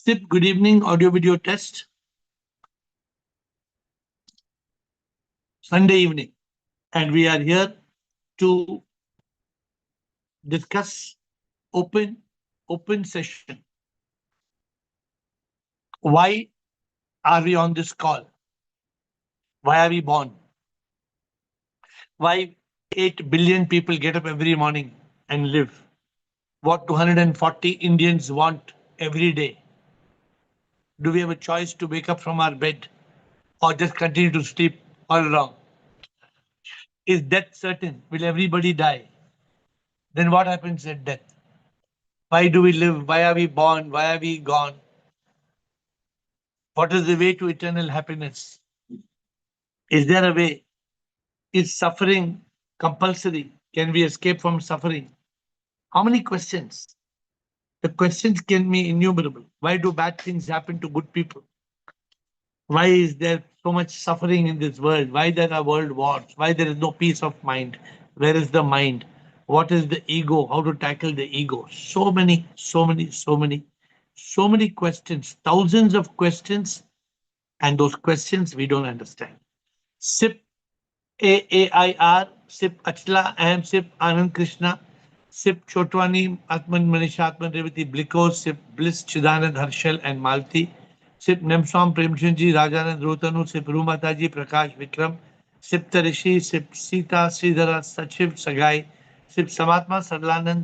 SIP, good evening, audio video test. Sunday evening, and we are here to discuss open session. Why are we on this call? Why are we born? Why 8 billion people get up every morning and live? What 240 Indians want every day? Do we have a choice to wake up from our bed or just continue to sleep all along? Is death certain? Will everybody die? Then what happens at death? Why do we live? Why are we born? Why are we gone? What is the way to eternal happiness? Is there a way? Is suffering compulsory? Can we escape from suffering? How many questions? The questions can be innumerable. Why do bad things happen to good people? Why is there so much suffering in this world? Why there are world wars? Why there is no peace of mind? Where is the mind? What is the ego? How to tackle the ego? So many questions, thousands of questions, and those questions we don't understand. SIP, AAIR, SIP Achla, I am SIP Anand Krishna, SIP Chotwani, Atman Manisha, Atman Revati, Bliko, SIP Bliss, Chidanand, Harshal, and Malti, SIP Nemswam Premchandji, Rajanand Rotanu, SIP Rumataji, Prakash Vikram, SIP Tarishi, SIP Sita, Sridhara, Sachiv, Sagai, SIP Samatma, Sarlanand,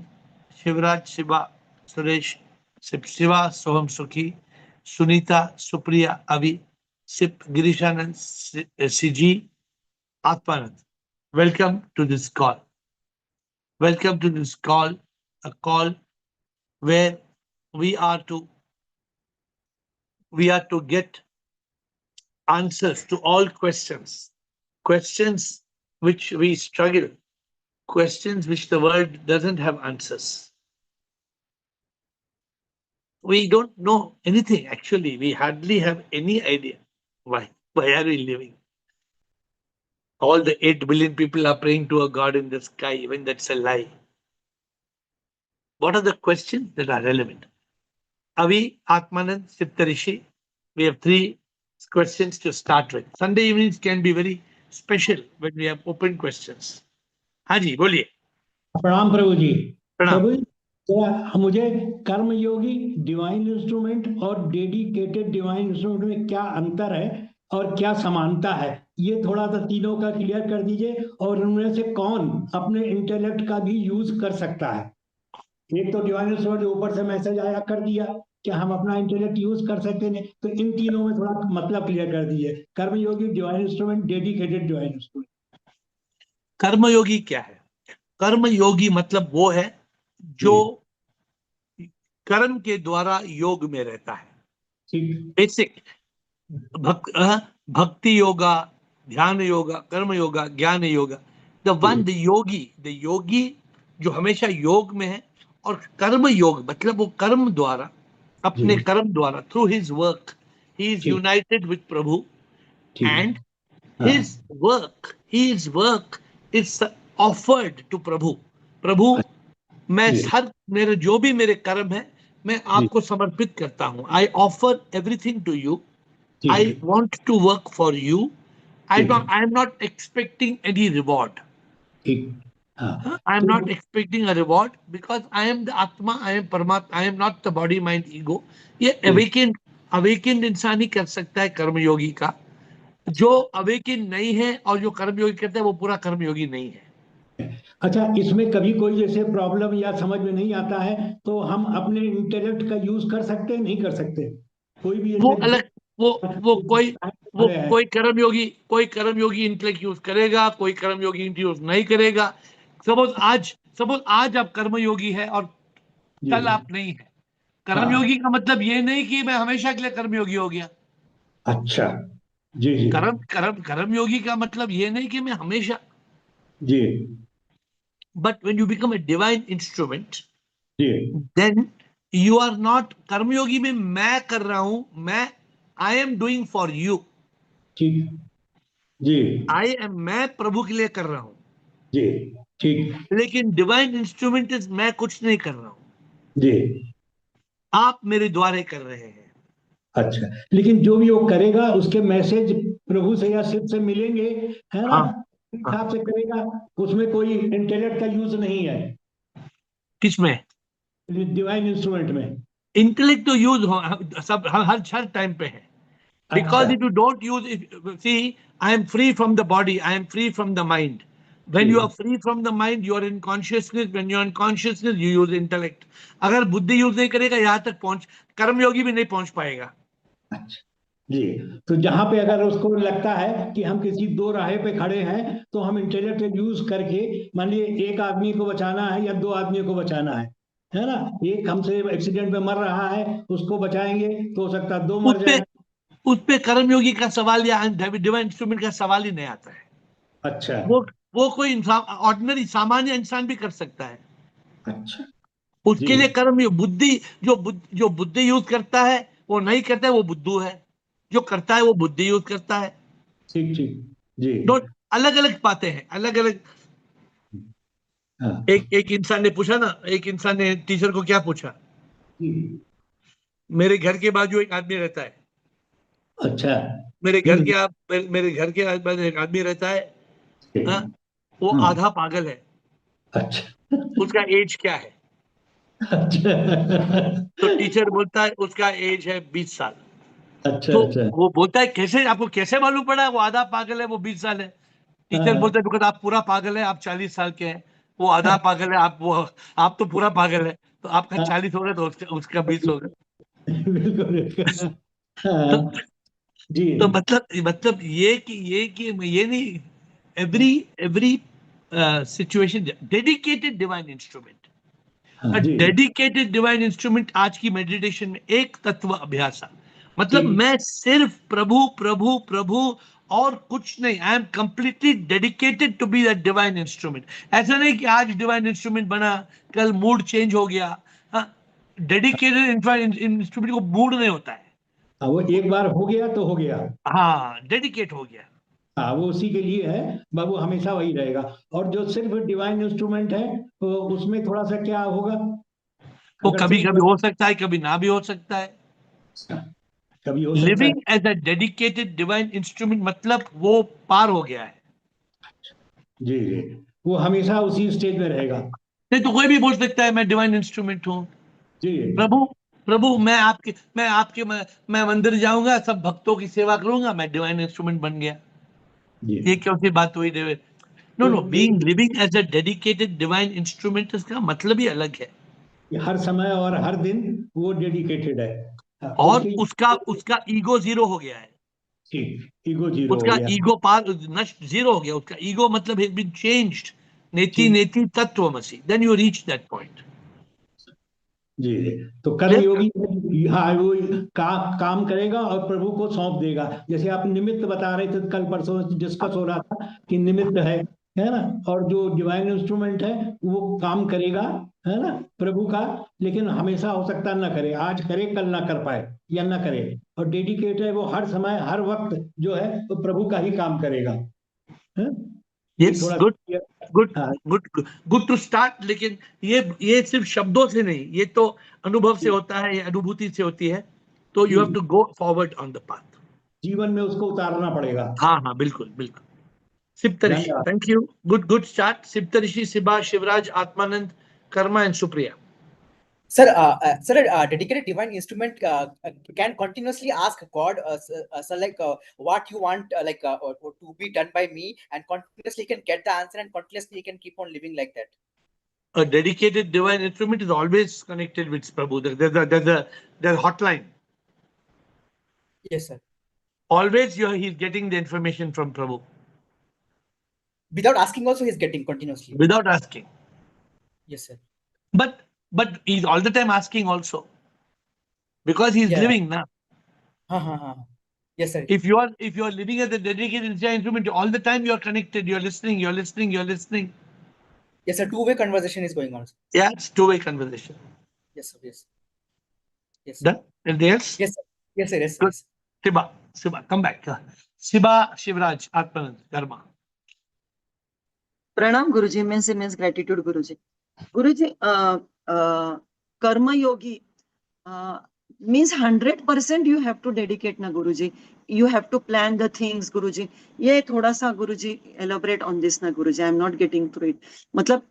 Shivraj, Shiva, Suresh, SIP Shiva, Soham Sukhi, Sunita, Supriya, Avi, SIP Girishanand, CG, Atmanand. Welcome to this call. Welcome to this call, a call where we are to get answers to all questions, questions which we struggle, questions which the world doesn't have answers. We don't know anything, actually. We hardly have any idea. Why are we living? All the 8 billion people are praying to a God in the sky, even that's a lie. What are the questions that are relevant? Avi, Atmanand, Siptarishi, we have 3 questions to start with. Sunday evenings can be very special when we have open questions. Haji, boliye. प्रणाम प्रभु जी। प्रणाम। प्रभु जी, मुझे कर्मयोगी divine instrument और dedicated divine instrument में क्या अंतर है और क्या समानता है, ये थोड़ा सा तीनों का क्लियर कर दीजिए। और उनमें से कौन अपने इंटेलेक्ट का भी यूज कर सकता है? एक तो डिवाइन इंस्ट्रूमेंट ऊपर से मैसेज आया कर दिया कि हम अपना इंटेलेक्ट यूज कर सकते हैं, तो इन तीनों में थोड़ा मतलब क्लियर कर दीजिए। कर्मयोगी divine instrument, dedicated divine instrument. कर्मयोगी क्या है? कर्मयोगी मतलब वो है जो कर्म के द्वारा योग में रहता है। बेसिक भक्ति योगा, ध्यान योगा, कर्म योगा, ज्ञान योगा। द योगी जो हमेशा योग में है, और कर्म योग मतलब वो कर्म द्वारा, अपने कर्म द्वारा, through his work he is united with प्रभु, and his work is offered to प्रभु। प्रभु, मैं मेरे जो भी मेरे कर्म है मैं आपको समर्पित करता हूं। I offer everything to you. I want to work for you. I am not expecting any reward. I am not expecting a reward because I am the Atma, I am Paramatma, I am not the body, mind, ego. ये awakened इंसान ही कर सकता है कर्मयोगी का। जो awakened नहीं है और जो कर्मयोगी करता है वो पूरा कर्मयोगी नहीं है। अच्छा, इसमें कभी कोई जैसे प्रॉब्लम या समझ में नहीं आता है तो हम अपने इंटेलेक्ट का यूज कर सकते हैं, नहीं कर सकते? कोई भी वो अलग, वो कोई कर्मयोगी इंटेलेक्ट यूज करेगा, कोई कर्मयोगी इंटेलेक्ट यूज नहीं करेगा। सपोज आज आप कर्मयोगी है और कल आप नहीं है। कर्मयोगी का मतलब ये नहीं कि मैं हमेशा के लिए कर्मयोगी हो गया। अच्छा, जी जी। कर्मयोगी का मतलब ये नहीं कि मैं हमेशा जी। But when you become a divine instrument, then you are not कर्मयोगी में मैं कर रहा हूं, मैं I am doing for you. ठीक जी। मैं प्रभु के लिए कर रहा हूं जी, ठीक। लेकिन डिवाइन इंस्ट्रूमेंट मैं कुछ नहीं कर रहा हूं, जी। आप मेरे द्वारे कर रहे हैं। अच्छा, लेकिन जो भी वो करेगा उसके मैसेज प्रभु से या शिव से मिलेंगे, है ना? हाँ इस हाँ। हिसाब से करेगा, उसमें कोई इंटेलेक्ट का यूज नहीं है किसमें? डिवाइन इंस्ट्रूमेंट में। इंटेलेक्ट तो यूज हो सब हर टाइम पे है। अच्छा। Because if you don't use it, see, I am free from the body, I am free from the mind. When you are ji. free from the mind, you are in consciousness. When you are in consciousness, you use intellect. अगर बुद्धि use नहीं करेगा, यहाँ तक पहुंच कर्मयोगी भी नहीं पहुंच पाएगा। अच्छा जी। तो जहां पे अगर उसको लगता है कि हम किसी दो राहे पे खड़े हैं, तो हम इंटेलेक्ट यूज करके, मान लीजिए एक आदमी को बचाना है या दो आदमी को बचाना है ना? एक हमसे एक्सीडेंट में मर रहा है, उसको बचाएंगे तो हो सकता है दो उस मर पे जाए। उस पे कर्मयोगी का सवाल या डिवाइन इंस्ट्रूमेंट का सवाल ही नहीं आता है। अच्छा। वो वो कोई इंसान, ऑर्डिनरी सामान्य इंसान भी कर सकता है। अच्छा जी। उसके लिए कर्म बुद्धि, जो बुद्धि यूज करता है वो नहीं करता है, वो बुद्धू है। जो करता है वो बुद्धि यूज करता है। ठीक ठीक जी। दो अलग अलग बातें हैं, अलग अलग। हाँ एक इंसान ने पूछा ना, एक इंसान ने टीचर को क्या पूछा, जी। मेरे घर के बाजू एक आदमी रहता है, अच्छा। आप मेरे घर के आसपास एक आदमी रहता है, हाँ, ठीक। वो हम्म। आधा पागल है, अच्छा। उसका एज क्या है? अच्छा। तो टीचर बोलता है उसका एज है 20 साल। अच्छा तो अच्छा। वो बोलता है कैसे, आपको कैसे मालूम पड़ा वो आधा पागल है, वो 20 साल है? टीचर हाँ, बोलते हैं बिकॉज आप पूरा पागल है, आप 40 साल के हैं। वो आधा पागल है, आप तो पूरा पागल है। तो आपका हाँ, 40 होगा तो उसका 20 होगा। बिल्कुल बिल्कुल। तो, हाँ जी। तो मतलब ये कि ये नहीं, every every situation dedicated divine instrument. हाँ जी। डेडिकेटेड डिवाइन इंस्ट्रूमेंट आज की मेडिटेशन में एक तत्व अभ्यासा, मतलब ठीक। मैं सिर्फ प्रभु प्रभु प्रभु और कुछ नहीं। I am completely dedicated to be that divine instrument. ऐसा नहीं कि आज डिवाइन इंस्ट्रूमेंट बना, कल मूड चेंज हो गया। हाँ, डेडिकेटेड इंस्ट्रूमेंट को मूड नहीं होता है। हाँ, वो एक बार हो गया तो हो गया। हाँ, डेडिकेट हो गया। हाँ, वो उसी के लिए है, बाबू हमेशा वही रहेगा। और जो सिर्फ डिवाइन इंस्ट्रूमेंट है, तो उसमें थोड़ा सा क्या होगा, वो अगर कभी सिर्फ कभी हो सकता है, कभी ना भी हो सकता है। कभी हो सकता है। Living as a dedicated divine instrument मतलब वो पार हो गया है। जी जी। वो हमेशा उसी स्टेज में रहेगा। नहीं तो कोई भी बोल सकता है मैं डिवाइन इंस्ट्रूमेंट हूँ। जी प्रभु प्रभु मैं मंदिर जाऊंगा, सब भक्तों की सेवा करूंगा, मैं डिवाइन इंस्ट्रूमेंट बन गया। जी। ये कौन सी बात हुई देवे? नो तो no, being living as a dedicated divine instrument, इसका मतलब ही अलग है। हर समय और हर दिन वो डेडिकेटेड है। हाँ, और उसकी। उसका ईगो जीरो हो गया है। ठीक, ईगो जीरो हो उसका गया। ईगो पार नष्ट, जीरो हो गया उसका ईगो, मतलब हैज बीन चेंज्ड। नेति ठीक। नेति तत्वमसि, then you reach that point. जी जी। तो कर्मयोगी, हाँ, वो काम करेगा और प्रभु को सौंप देगा। जैसे आप निमित्त बता रहे थे, कल परसों डिस्कस हो रहा था कि निमित्त है ना? और जो डिवाइन इंस्ट्रूमेंट है वो काम करेगा, है ना, प्रभु का। लेकिन हमेशा हो सकता है ना करे, आज करे कल ना कर पाए या ना करे। और डेडिकेट है वो, हर समय हर वक्त जो है वो प्रभु का ही काम करेगा, है? ये यस, थोड़ा गुड सा। गुड हाँ गुड गुड टू स्टार्ट। लेकिन ये सिर्फ शब्दों से नहीं, ये तो अनुभव से होता है, ये अनुभूति से होती है। तो यू हैव जी, to go forward on the path. जीवन में उसको उतारना पड़ेगा। हाँ हाँ, बिल्कुल बिल्कुल। सिप्तऋषि, धन्यवाद। Thank you. Good good start. Siptarishi, Shiba, Shivraj, Atmanand, Karma and Supriya. Sir, sir, a dedicated divine instrument can continuously ask God, sir, like what you want, to be done by me, and continuously can get the answer, and continuously can keep on living like that. A dedicated divine instrument is always connected with Prabhu. There's a hotline. Yes, sir. Always he's getting the information from Prabhu Without asking, also he's getting continuously. without asking. Yes, sir. But he's all the time asking also, because he's Yeah. living now. Yes, sir. If you are living as a dedicated instrument, all the time you are connected, you're listening, you're listening, you're listening. Yes, sir. Two-way conversation is going on. Yeah, it's two-way conversation. Yes, sir. Yes. Yes. Done? Anything else? Yes, sir. Yes, sir. Yes, sir. Good. Yes. Shiba, come back. Shiba, Shivraj, Atmanand, Karma. प्रणाम गुरुजी। Means gratitude गुरुजी। गुरुजी, कर्मयोगी, means 100% you have to dedicate na Guruji. You have to plan the things Guruji. ये थोड़ा सा Guruji elaborate on this ना Guruji. I am not getting through it. मतलब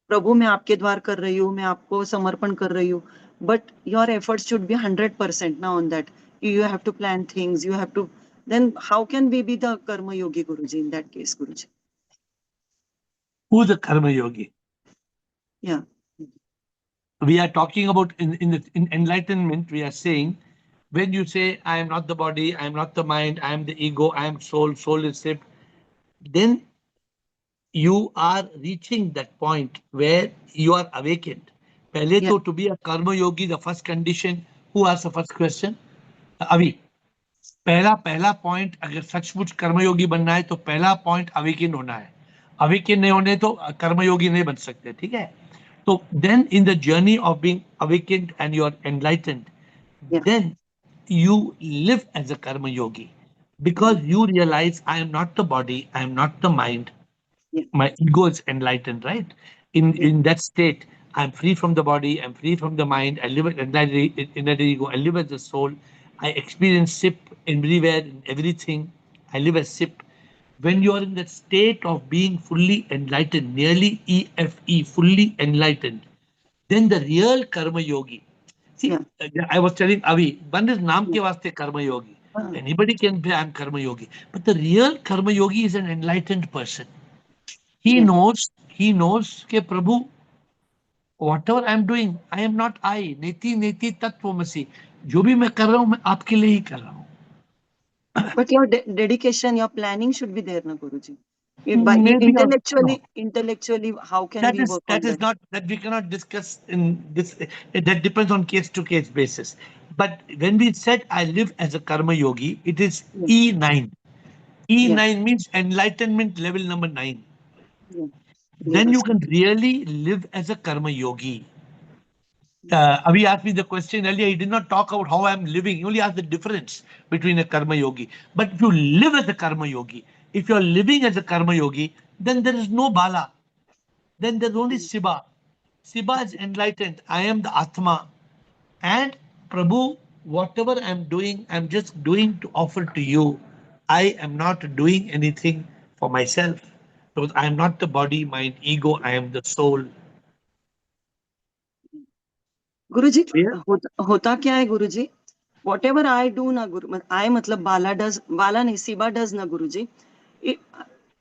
प्रभु मैं आपके द्वार कर रही हूँ, मैं आपको समर्पण कर रही हूँ, but your efforts should be 100% now on that. You have to plan things. You have to. Then how can we be the karma yogi Guruji in that case Guruji? Who's the karma yogi? Yeah. We are talking about in enlightenment. We are saying, when you say, I am not the body, I am not the mind, I am the ego, I am soul, soul is shift, then you are reaching that point where you are awakened. Pehle Yeah. to be a karma yogi, the first condition. Who asked the first question? Avi. पहला पहला point, अगर सचमुच कर्मयोगी बनना है तो पहला point Awakin होना है. अवेकिन नहीं होने तो कर्मयोगी नहीं बन सकते. ठीक है. So then in the journey of being awakened and you are enlightened, Yeah. then you live as a karma yogi because you realize I am not the body, I am not the mind. Yeah. My ego is enlightened, right? In Yeah. in that state, I'm free from the body, I'm free from the mind, I live in that ego, I live as a soul, I experience SIP everywhere, in everything, I live as SIP. When you are in that state of being fully enlightened, nearly EFE, fully enlightened, then the real karma yogi. See, Yeah. I was telling Avi, one is naam Yeah. ke vaste karma yogi. Uh, Anybody can say I'm karma yogi, but the real karma yogi is an enlightened person. He yeah. knows, he knows कि प्रभु, whatever I am doing, I am not I. नेति नेति तत्वमसि. जो भी मैं कर रहा हूँ, मैं आपके लिए ही कर रहा हूँ. But your dedication, your planning should be there, na Guruji. By Maybe or no. intellectually, how can we work That on is that? not that we cannot discuss in this. That depends on case to case basis. But when we said I live as a karma yogi, it is Yeah. E9. Yeah. E9 means enlightenment level number 9. Yeah. Then you Yes. can really live as a karma yogi. Yeah. Avi asked me the question earlier. He did not talk about how I'm living. He only asked the difference between a karma yogi. But if you live as a karma yogi, if you're living as a karma yogi, then there is no bala. Then there's only Shiva. Shiva is enlightened. I am the Atma. And Prabhu, whatever I'm doing, I'm just doing to offer to you. I am not doing anything for myself. Because I am not the body, mind, ego. I am the soul. Guruji, Clear? होता क्या है Guruji? Whatever I do na Guru, I मतलब Bala नहीं, Siba does na Guruji. It,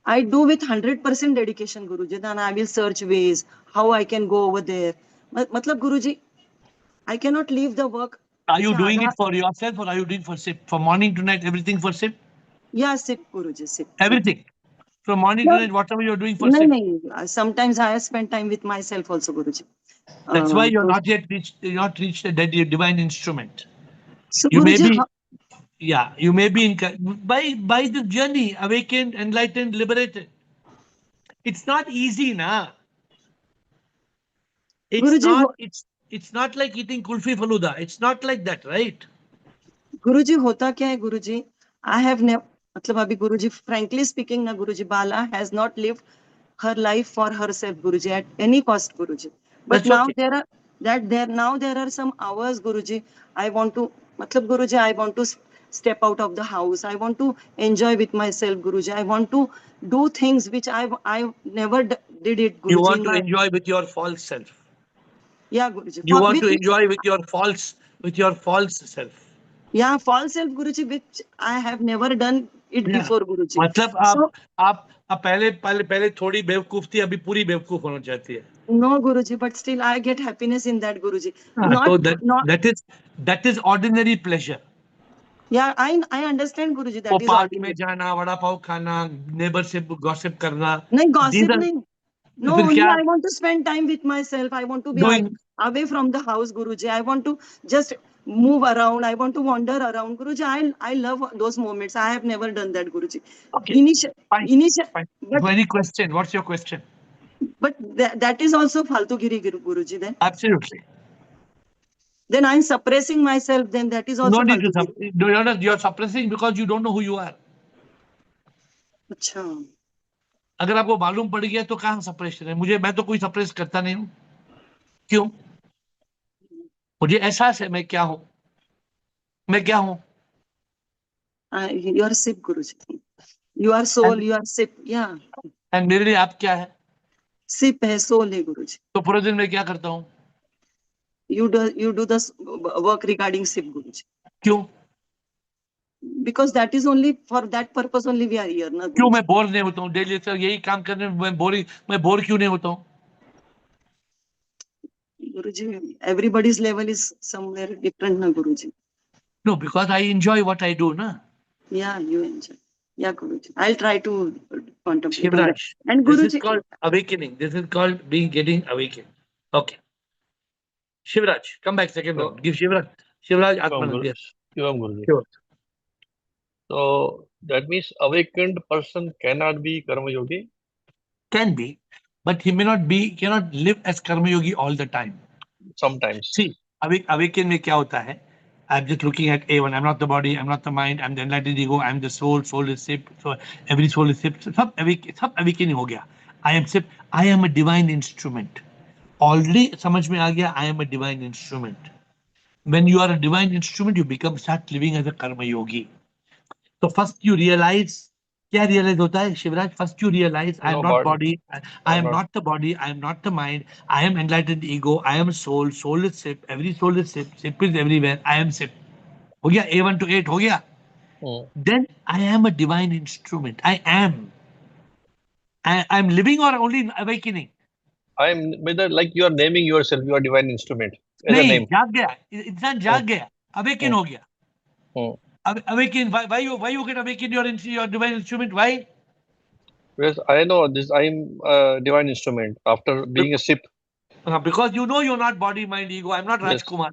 I do with 100% dedication Guruji. Then I will search ways how I can go over there. मतलब Guruji, I cannot leave the work. Are you जैसे doing आधा it for yourself or are you doing for SIP? From morning to night, everything for SIP? या SIP Guruji, sip. Everything. From morning to Yeah. night, whatever you're doing for नहीं SIP. नहीं. Sometimes I spend time with myself also Guruji. That's why you're तो not yet reached, you're not reached the divine instrument. so You may Guruji, be, yeah, you may be in, by the journey, awakened, enlightened, liberated. It's not easy, na. It's Guruji, not, it's not like eating kulfi faluda. It's not like that, right? गुरुजी होता क्या है गुरुजी I have मतलब अभी गुरुजी frankly speaking ना गुरुजी Bala has not live her life for herself गुरुजी at any cost गुरुजी but That's now okay. There are some hours गुरुजी आई वांट टू मतलब गुरुजी I want to step out of the house I want to enjoy with myself guruji I want to do things which I never did it You guruji want in to my enjoy with your false self. yeah guruji You want to with enjoy with your false self. yeah false self guruji which I have never done it Yeah. before guruji मतलब so आप पहले पहले पहले थोड़ी बेवकूफ थी, अभी पूरी बेवकूफ होना चाहती है. no, Guruji, but still I get happiness in that, Guruji. हाँ, तो Not. that is ordinary pleasure. Yeah, I understand, Guruji. वो That is पार्क में ordinary. जाना, वड़ा पाव खाना, नेबर से गॉसिप करना, No these gossip, are, no. No, फिर only क्या I want to spend time with myself. I want to be doing? away from the house, Guruji. I want to just move around. I want to wander around, Guruji. I love those moments. I have never done that, Guruji. Okay, Initial, fine, initial, fine. but Any question? What's your question? that is also faltu giri, Guruji. Absolutely. Then I'm suppressing myself. Then that is No also need to faltu giri. you're suppressing because you don't know who you are. अच्छा. अगर आपको मालूम पड़ गया तो कहाँ suppression है? मैं तो कोई सप्रेस करता नहीं हूँ. क्यों? मुझे एहसास है मैं क्या हूँ. मैं क्या हूँ? You are sip, Guruji. You are soul, you are sip. Yeah. And मेरे लिए आप क्या है? Sip है, soul है, Guruji. तो पूरे दिन मैं क्या करता हूँ? You do the work regarding sip, Guruji. क्यों? Because that is only for that purpose only we are here, na क्यों Guruji. मैं बोर नहीं होता हूँ? डेली सर यही काम करने में मैं बोर क्यों नहीं होता हूँ? Guruji, everybody's level is somewhere different, na Guruji. No, because I enjoy what I do, na. Yeah, you enjoy. Yeah, Guruji. I'll try to contemplate on that. Shivraj, And this is Guruji, called awakening. This is called getting awakened. Okay. Shivraj, come back second So, round. Give Shivraj Shivam Atmanand. Guru, Yes. Shivam Guruji. Sure. So that means awakened person cannot be karma yogi. Can be, but he may not be, cannot live as karma yogi all the time. Sometimes. See, awaken में क्या होता है? I'm just looking at A1. I'm not the body. I'm not the mind. I'm the enlightened ego. I'm the soul. Soul is sip. So every soul is sip. सब awakening हो गया. I am sip. I am a divine instrument. Already समझ में आ गया. I am a divine instrument. When you are a divine instrument, you start living as a karma yogi. So first you realize, क्या realize होता है Shivraj? First you realize I am No not body. body, I I'm am not. not the body, I am not the mind, I am enlightened ego, I am soul, soul is sip, every soul is sip, sip is everywhere, I am sip. हो गया A1 to 8 हो गया. Then I am a divine instrument. I am. I am living or only awakening? I'm whether like you are naming yourself, you are divine instrument as a नहीं, name. जाग गया. इंसान जाग गया. Awaken Hmm. हो गया. Hmm. Awaken. Why you get awaken your divine instrument? Why? Because I know this, I'm a divine instrument after being a sip. Because you know you're not body, mind, ego. I'm not Yes, Rajkumar.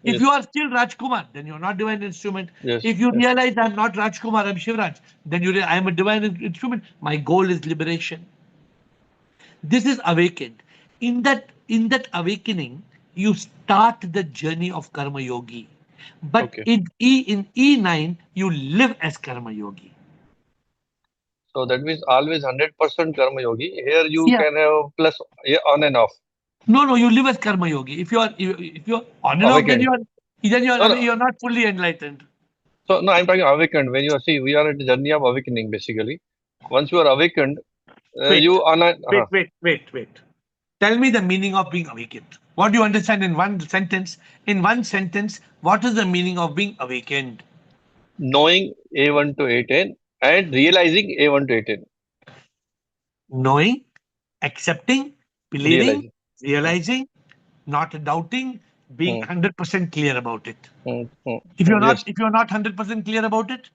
If you yes, are still Rajkumar, then you're not divine instrument. yes, If you yes. realize I'm not Rajkumar, I'm Shivraj, then I am a divine instrument. My goal is liberation. This is awakened. In that awakening, you start the journey of Karma Yogi. But Okay. in E9, you live as Karma Yogi. So that means always 100% karma yogi. Here you Yeah. can have plus on and off. No, you live as Karma Yogi. If you're on and off, then Awakened. No, no. you're not fully enlightened. So no, I'm talking awakened. When you see, we are at the journey of awakening basically. Once you are awakened, Wait, you on a, wait. Tell me the meaning of being awakened. What do you understand in one sentence? In one sentence, what is the meaning of being awakened? knowing A1 to A10 and realizing A1 to A10. Knowing, accepting, believing, Realizing. realizing, not doubting, being Hmm, 100% clear about it. hmm, hmm, If you're not, yes. if you're not 100% clear about it,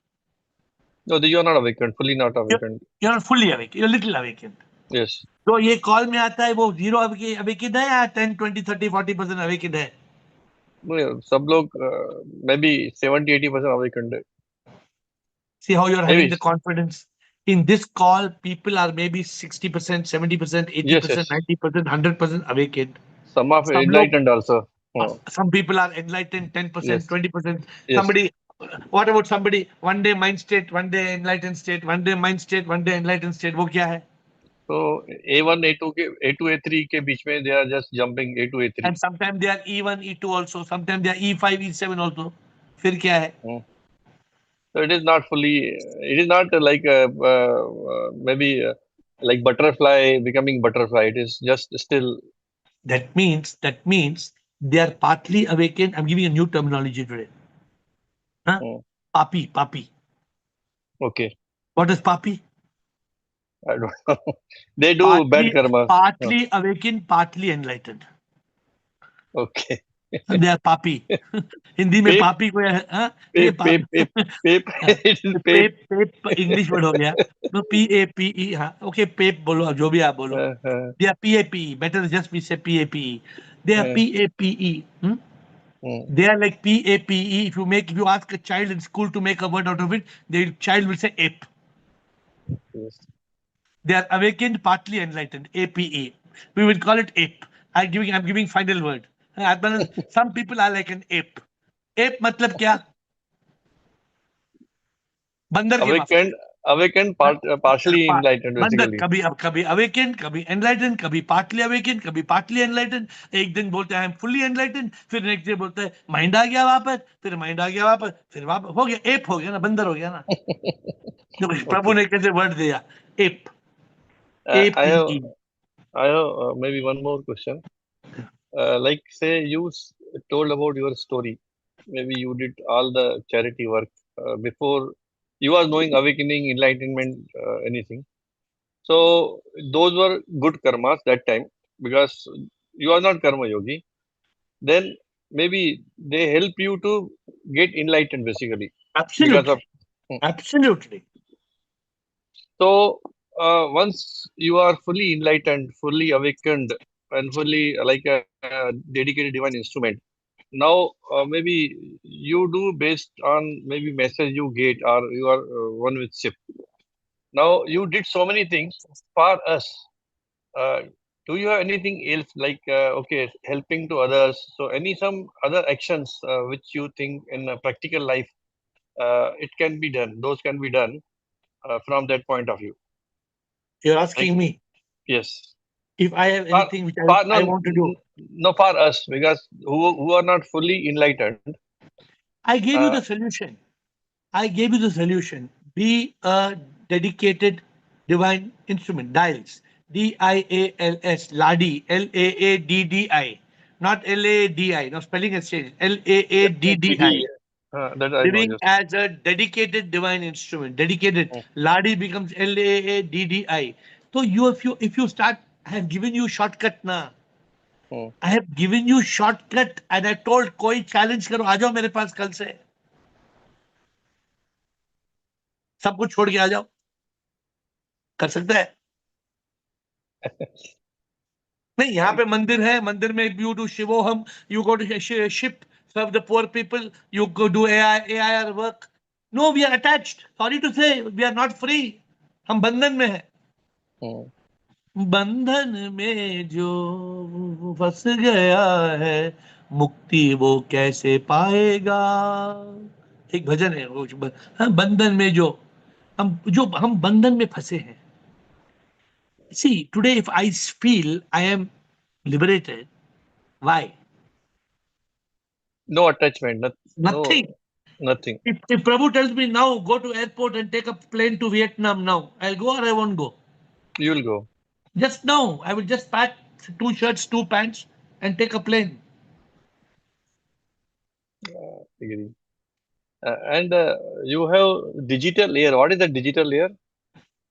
No, you are not awakened, fully not you're, awakened. you're not fully awake. You're a little awakened. Yes. तो ये call में आता है वो 0 अवेकिड है या 10, 20, 30, 40% अवेकिड है? सब लोग maybe 70-80% awakened. See how you're having Maybe. the confidence. In this call, people are maybe 60%, 70%, Yes, 80%, yes. 90%, 100% awakened. Some of Some लोग, enlightened also. some people are enlightened 10%, Yes, 20%. yes. Somebody, what about somebody, one day mind state, one day enlightened state, one day mind state, one day enlightened state, वो क्या है? So A1, A2 के A2, A3 के बीच में they are just jumping A2, A3. And sometimes they are E1, E2 also. Sometimes they are E5, E7 also. फिर क्या है? So it is not fully, it is not like maybe like butterfly becoming butterfly. It is just still. That means they are partly awakened. I'm giving a new terminology today. Huh? Papi. Okay. What is papi? I don't know. They do bad karmas. Partly awakened, partly enlightened. Okay. And they are papi. Hindi में Pape, पापी को हाँ ये pape, pape, pape, pape. It is pape. Pep English word हो गया no PAPE हाँ okay पेप बोलो अब जो भी आप बोलो Uh, uh, they are PAPE better just we say PAPE they are uh, PAPE they are like PAPE if you ask a child in school to make a word out of it the child will say ape. yes. They are awakened, partly enlightened. APE. We will call it ape. I'm giving final word. Some people are like an ape. Ape मतलब क्या? बंदर के माफिक. Awakened, awakened, partially enlightened, बंधन, basically. कभी awakened, कभी enlighten, कभी partly awakened, कभी partly enlighten. एक दिन बोलते हैं आई एम फुल्ली एनलाइटन, फिर नेक्स्ट डे बोलते हैं माइंड आ गया वापस, फिर माइंड आ गया वापस, फिर वापस हो गया, एप हो गया ना, बंदर हो गया ना. तो प्रभु Okay. ने कैसे वर्ड दिया, app, Uh, app I have, thinking. I have maybe one more question. Like, say told about your story. Maybe you did all the charity work before you are knowing awakening, enlightenment, anything. So those were good karmas that time because you are not karma yogi. Then maybe they help you to get enlightened basically because of. Absolutely, absolutely. So once you are fully enlightened, fully awakened, and fully like a dedicated divine instrument, now maybe you do based on maybe message you get or you are one with ship. Now you did so many things for us. Uh, do you have anything else like okay helping to others? So any some other actions which you think in a practical life it can be done. Those can be done from that point of view. You're Like asking me yes. if I have For, anything which no, I want to do. no, for us because who are not fully enlightened. I gave you Uh, the solution. I gave you the solution. Be a dedicated divine instrument. Dials. DIALS. Ladi. LAADDI. Not LADI. No spelling has changed. LAADDI. that I know. Living Yes. as a dedicated divine instrument. Dedicated. Mm, Ladi becomes LAADDI. So if you start, I have given you shortcut now. mm. I have given you shortcut and I told कोई challenge करो आ जाओ मेरे पास कल से सब कुछ छोड़ के आ जाओ कर सकता है नहीं यहाँ पे मंदिर है मंदिर में यू डू शिवोहम you go to ship serve the poor people you go do AIR work no we are attached sorry to say we are not free हम बंधन में है Mm. बंधन में जो फंस गया है मुक्ति वो कैसे पाएगा एक भजन है वो हाँ, बंधन में हम बंधन में फंसे हैं see today if I feel I am liberated why No attachment. No, nothing nothing. if Prabhu tells me now go to airport and take a plane to Vietnam now I'll go or I won't go You will go. just now I will just pack 2 shirts 2 pants and take a plane. Agree. And you have digital layer. What is the digital layer?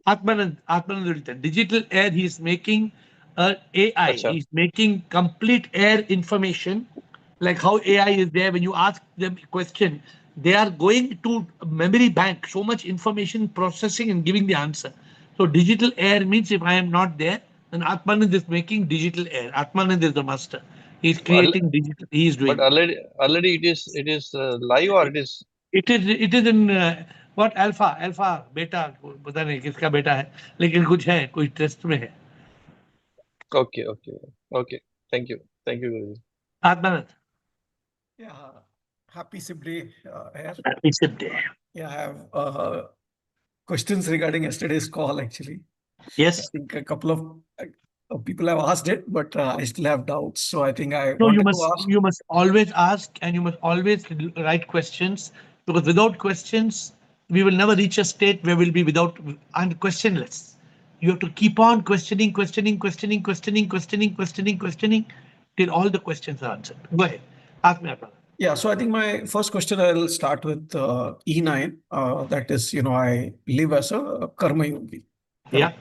Atmanand digital air, he is making AI, Acha. he's making complete air information, like how AI is there when you ask them a question, they are going to memory bank, so much information processing and giving the answer. So digital air means if I am not there, then Atmanand is making digital air. Atmanand is the master. He's Al- creating digital, he is But doing. already it is live or it is It is in what alpha beta पता नहीं किसका बेटा है लेकिन कुछ है कुछ test में है okay, okay, okay. Thank you, Guruji. Atmanand Yeah, happy SIP day, AiR. Happy Sip Day. Yeah, I have questions regarding yesterday's call actually. I Yes. think a couple of people have asked it, but I still have doubts. So I think I No, you wanted to must ask. you must always ask and you must always write questions because without questions we will never reach a state where we'll be without and questionless. You have to keep on questioning till all the questions are answered. Go ahead. Ask me, Atmanan. Yeah, so I think my first question I'll start with E9. That is, I live as a karma yogi. Yeah. Correct.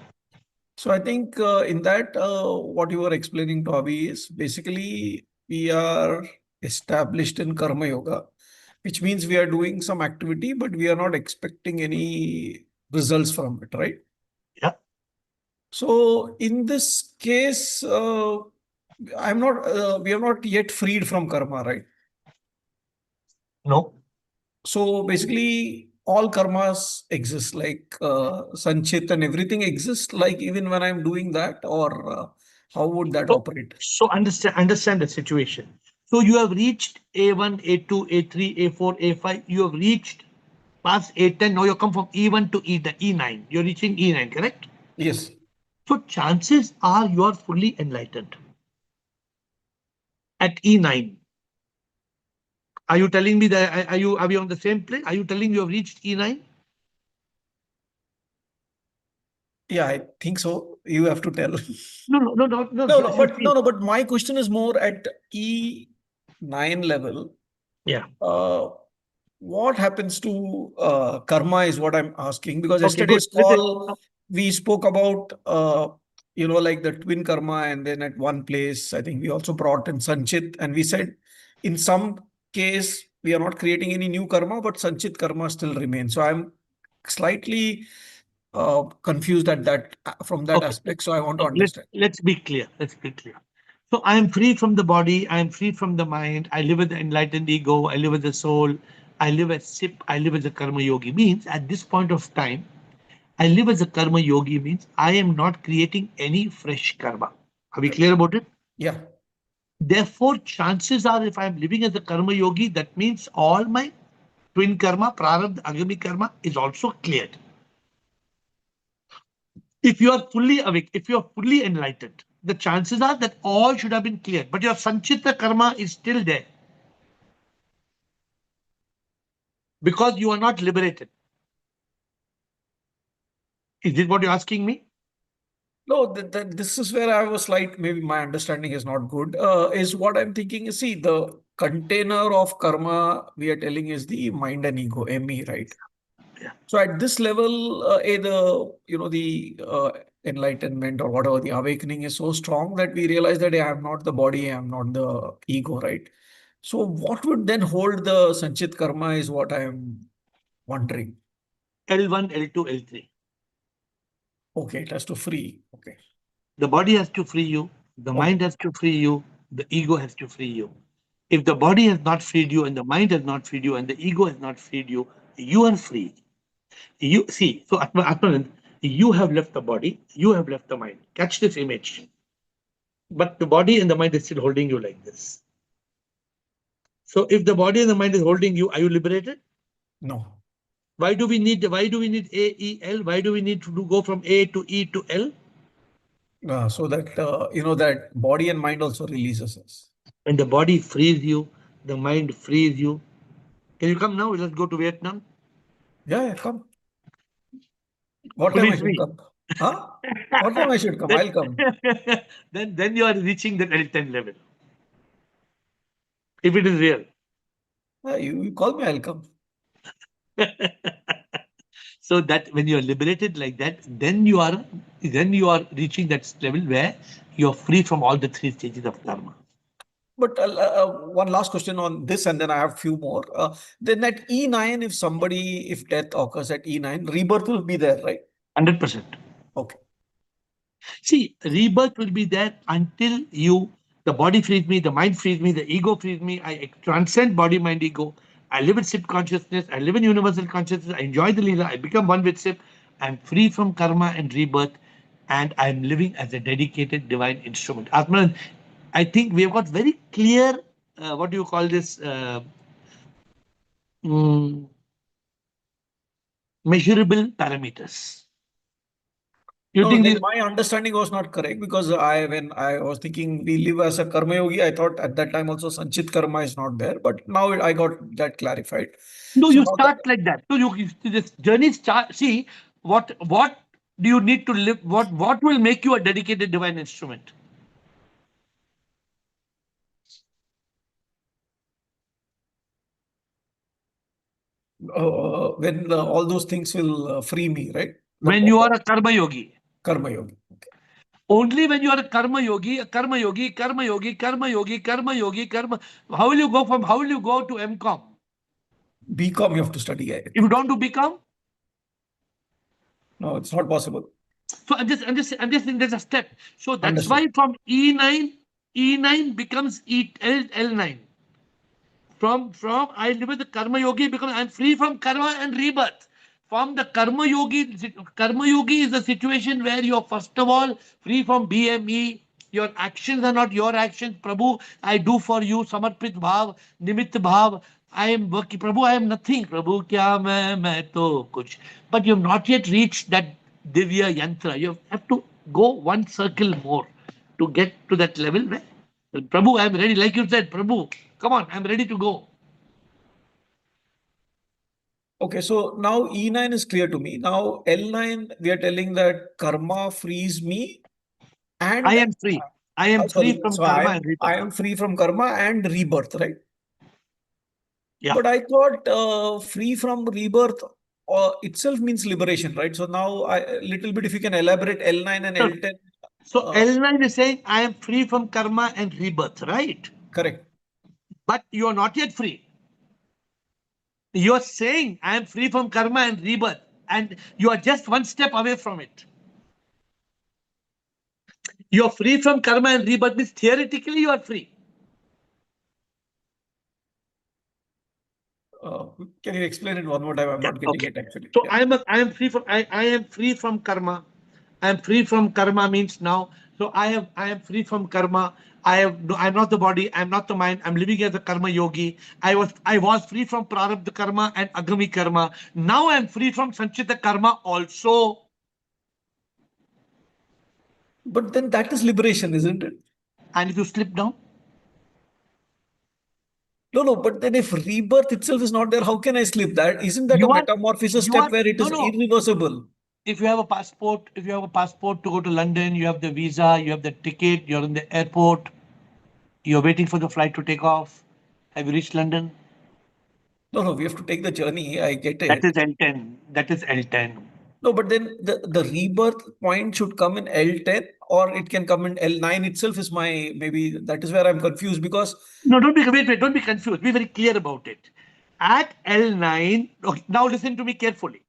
So I think in that, what you were explaining to Avi is basically we are established in karma yoga, which means we are doing some activity, but we are not expecting any results from it, right? Yeah. So in this case, I'm not. We are not yet freed from karma, right? No. So basically, all karmas exist, like Sanchit and everything exists, like even when I'm doing that, or how would that So, operate? so understand the situation. So you have reached A1, A2, A3, A4, A5. You have reached. past 8, 10. Now you come from E1 to E9. You're reaching E9, correct? Yes. So chances are you are fully enlightened at E9. Are you telling me that are we on the same plane? Are you telling you have reached E9? Yeah, I think so. You have to tell. No. But my question is more at E9 level. Yeah. What happens to karma is what I'm asking, because Okay, yesterday's good. call we spoke about like the twin karma, and then at one place I think we also brought in Sanchit, and we said in some case we are not creating any new karma, but Sanchit karma still remains. So I'm slightly confused at that from that Okay. aspect. So I want to Okay, understand. let's be clear. Let's be clear. So I am free from the body. I am free from the mind. I live with the enlightened ego. I live with the soul. I live as SIP. I live as a karma yogi. Means at this point of time, I live as a karma yogi means I am not creating any fresh karma. Are we clear about it? Yeah. Therefore, chances are if I am living as a karma yogi, that means all my twin karma, prarabdha, agami karma is also cleared. If you are fully awake, if you are fully enlightened, the chances are that all should have been cleared, but your sanchita karma is still there because you are not liberated. Is it what you're asking me? No, this is where I was like, maybe my understanding is not good. Is what I'm thinking is, see, the container of karma we are telling is the mind and ego, ME, right? Yeah. So at this level, the enlightenment or whatever, the awakening is so strong that we realize that I am not the body, I am not the ego, right? So what would then hold the Sanchit karma is what I am wondering. L1, L2, L3. Okay, it has to free. Okay. The body has to free you, the Okay. mind has to free you, the ego has to free you. If the body has not freed you, and the mind has not freed you, and the ego has not freed you, you are free. You see, so Atmanand, you have left the body, you have left the mind. Catch this image. But the body and the mind is still holding you like this. So if the body and the mind is holding you, are you liberated? No. Why do we need AEL? Why do we need to go from A to E to L? So that that body and mind also releases us. When the body frees you, the mind frees you. Can you come now? Let's go to Vietnam. Yeah, come. What time I Please should me. come? Huh? What time I should come? I'll come. then you are reaching the L10 level. If it is real. You call me, I'll come. So that when you are liberated like that, then you are reaching that level where you're free from all the three stages of karma. But one last question on this, and then I have few more. Then at E9, if death occurs at E9, rebirth will be there, right? 100%. Okay. See, rebirth will be there until the body frees me, the mind frees me, the ego frees me. I transcend body, mind, ego. I live in SIP consciousness. I live in universal consciousness. I enjoy the Leela. I become one with SIP. I'm free from karma and rebirth. And I'm living as a dedicated divine instrument. Atman, I think we have got very clear, what do you call this? Mm, Measurable parameters. You No, think then these? my understanding was not correct, because when I was thinking we live as a karma yogi, I thought at that time also Sanchit karma is not there. But now I got that clarified. No, So you now that, start like that. So this journey start. See what do you need to live? What will make you a dedicated divine instrument? when all those things will free me, right? When you are a karma yogi. Karma yogi. Okay. Only when you are a karma yogi, karma yogi, karma yogi, karma yogi, karma yogi, karma. How will you go from? How will you go to MCom? BCom you have to study, I If you think. don't do BCom, No, it's not possible. so I'm just saying there's a step. So that's Understood. why from E9 becomes L9. From I live with the karma yogi because I'm free from karma and rebirth. From the karma yogi is a situation where you're first of all free from BME. Your actions are not your actions. Prabhu, I do for you. Samarpit bhav, nimitt bhav. I am working. Prabhu, I am nothing. Prabhu, kya main to kuch. But you have not yet reached that Divya Yantra. You have to go one circle more to get to that level where, Prabhu, I am ready. Like you said, Prabhu, come on, I am ready to go. Okay, so now E9 is clear to me. Now L9, we are telling that karma frees me and I am free. I am free sorry, from so karma and rebirth. I am free from karma and rebirth, right? Yeah. But I thought free from rebirth itself means liberation, right? So now a little bit, if you can elaborate L9 and So, L10. so L9 is saying I am free from karma and rebirth, right? Correct. But you are not yet free. You are saying I am free from karma and rebirth, and you are just one step away from it. You are free from karma and rebirth means theoretically you are free. Can you explain it one more time? I'm not getting Okay. it actually. So Yeah. I am free from I am free from karma. I am free from karma means now. So I am free from karma. I'm not the body. I'm not the mind. I'm living as a karma yogi. I was free from prarabdha karma and agami karma. Now I'm free from sanchita karma also. But then that is liberation, isn't it? And if you slip down, No, but then if rebirth itself is not there, how can I slip that? Isn't that a you are metamorphosis you step are where it no is no. irreversible? If you have a passport, to go to London, you have the visa, you have the ticket, you're in the airport, you're waiting for the flight to take off. Have you reached London? No, we have to take the journey. I get That is it. L10. That is L10. No, but then the rebirth point should come in L10 or it can come in L9 itself is my, maybe that is where I'm confused because No, don't be confused. Be very clear about it. At L9, okay, now listen to me carefully.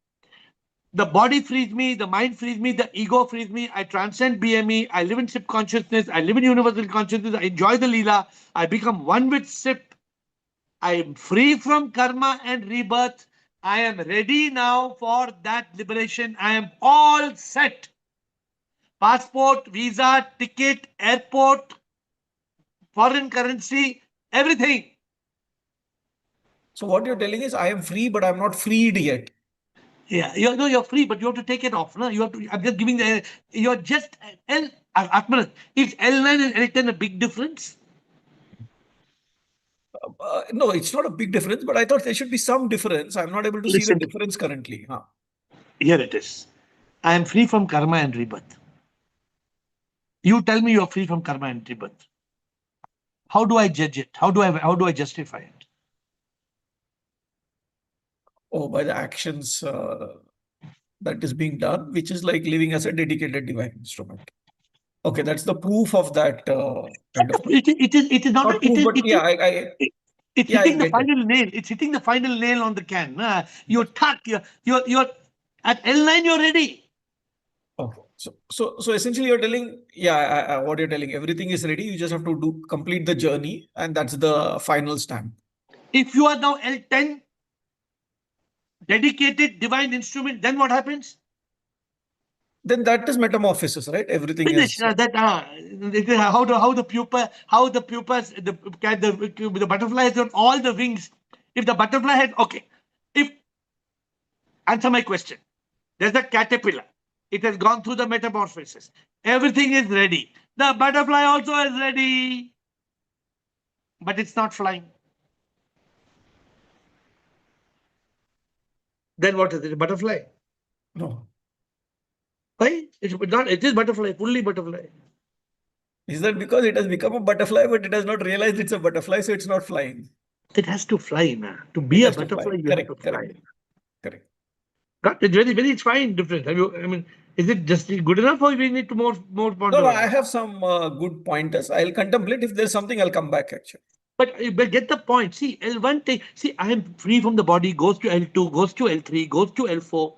The body frees me, the mind frees me, the ego frees me. I transcend BME. I live in SIP consciousness. I live in universal consciousness. I enjoy the Leela. I become one with SIP. I am free from karma and rebirth. I am ready now for that liberation. I am all set. Passport, visa, ticket, airport, foreign currency, everything. so what you're telling is I am free, but I'm not freed yet. Yeah, you're free, but you have to take it off. No, you have to. I'm just giving the. You're just L. Atman, is L9 and L10 a big difference? No, it's not a big difference, but I thought there should be some difference. I'm not able to see the Listen, difference currently. Huh. here it is. I am free from karma and rebirth. You tell me you're free from karma and rebirth. How do I judge it? How do I justify it? Oh, by the actions that is being done, which is like living as a dedicated divine instrument. Okay, that's the proof of that kind of thing. It is not. Not proof, but yeah, It's yeah, I hitting the get it. final nail. It's hitting the final nail on the can. You're tuck. You're at L9. You're ready. Okay. So essentially you're telling, yeah, what you're telling, everything is ready. You just have to complete the journey, and that's the final stamp. If you are now L10, dedicated divine instrument, then what happens? Then that is metamorphosis, right? Everything Finish is. it is how the pupas the butterfly has got all the wings. If the butterfly had if answer my question, there's a caterpillar. It has gone through the metamorphosis. Everything is ready. The butterfly also is ready, but it's not flying. Then what is it? A butterfly? No. Why? It's not. It is butterfly. Fully butterfly. Is that because it has become a butterfly, but it has not realized it's a butterfly, so it's not flying? It has to fly, man. To It be a has to fly. butterfly, you have to Correct, fly. correct, correct. It's very fine difference. I mean, is it just good enough or we need to more No, ponder on I it? have some good pointers. I'll contemplate. If there's something, I'll come back actually. But get the point. See, L1 see, I am free from the body, goes to L2, goes to L3, goes to L4.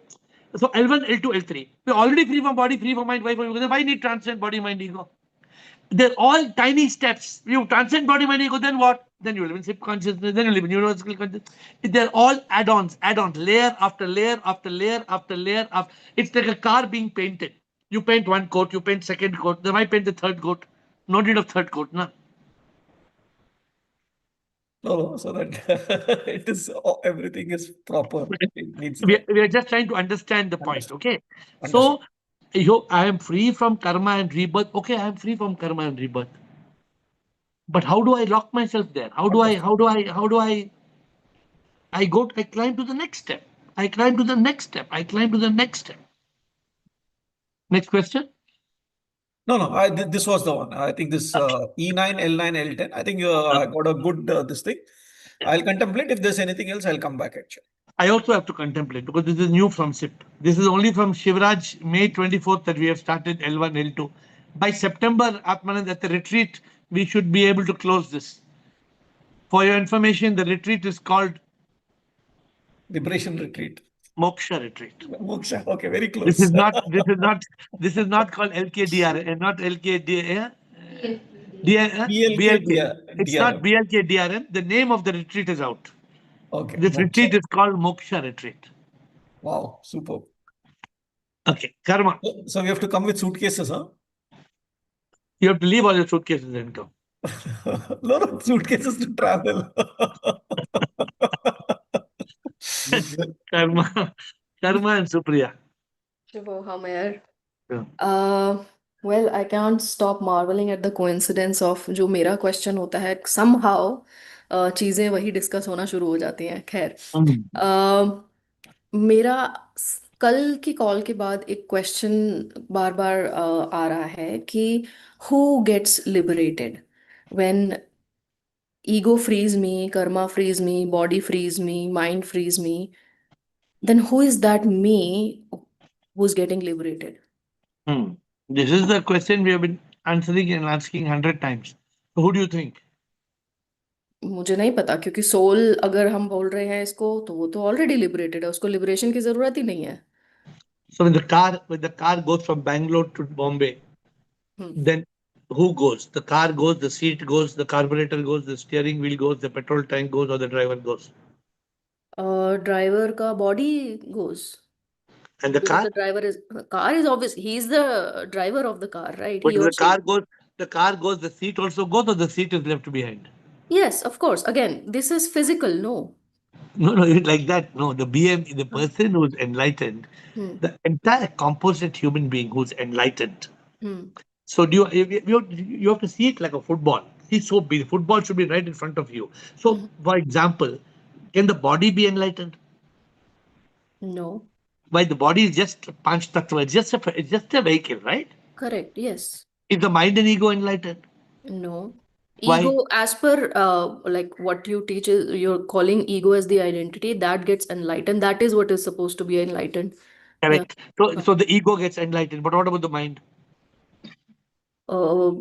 So L1, L2, L3. We're already free from body, free from mind, why need transcend body, mind, ego? They're all tiny steps. You transcend body, mind, ego, then what? Then you live in subconsciousness, then you live in universal consciousness. They're all add-ons, layer after layer after layer after layer. It's like a car being painted. You paint one coat, you paint second coat, then I paint the third coat. No need of third coat, no. No, so that it is everything is proper. It needs We that. are, we are just trying to understand the point, Understand. okay? Understand. So, I am free from karma and rebirth. Okay, I am free from karma and rebirth. But how do I lock myself there? Understand. I climb to the next step. I climb to the next step. I climb to the next step. Next question. No, no, this was the one. I think this E9, L9, L10. I think you got a good this thing. I'll contemplate. If there's anything else, I'll come back actually. I also have to contemplate because this is new from SIP. This is only from Shivraj, May 24th, that we have started L1, L2. By September, Atmanand, at the retreat, we should be able to close this. For your information, the retreat is called Liberation retreat. Moksha retreat. Moksha. Okay, very This close. is not. This is not. This is not called LKDR and not LKDR. BLK BLK. It's not DRM. BLK DRM. The name of the retreat is out. Okay, This Moksha. retreat is called Moksha retreat. Wow, super. Okay, karma. So we have to come with suitcases, huh? You have to leave all your suitcases and come. Lot of suitcases to travel. Karma, Karma and Supriya. Shubham, AiR. Yeah. Well, I can't stop marveling at the coincidence of जो मेरा question होता है somehow चीजें वही discuss होना शुरू हो जाती हैं खैर मेरा कल की कॉल के बाद एक क्वेश्चन बार बार आ रहा है कि who gets liberated when ego frees me, karma frees me, body frees me, mind frees me, then who is that me who's getting liberated? This is the question we have been answering and asking 100 times. So who do you think? मुझे नहीं पता क्योंकि soul अगर हम बोल रहे हैं इसको तो वो तो ऑलरेडी लिबरेटेड है उसको लिबरेशन की जरूरत ही नहीं है So when the car goes from Bangalore to Bombay, then who goes? The car goes, the seat goes, the carburetor goes, the steering wheel goes, the petrol tank goes, or the driver goes. Driver का body goes And the because car? the car is obvious he is the driver of the car right But he or she the car goes, the seat also goes, or the seat is left behind. yes of course again this is physical no No, it's like that. No, the person who's enlightened, hmm. the entire composite human being who's enlightened. Hmm. So you have to see it like a football. See, so big. Football should be right in front of you. So, for example, can the body be enlightened? No. Why the body is just panch tattva. It's just a vehicle, right? Correct. Yes. Is the mind and ego enlightened? No. Why? Ego, as per like what you teach is you're calling ego as the identity that gets enlightened. That is what is supposed to be enlightened. Yeah. Correct. So the ego gets enlightened. But what about the mind? Uh,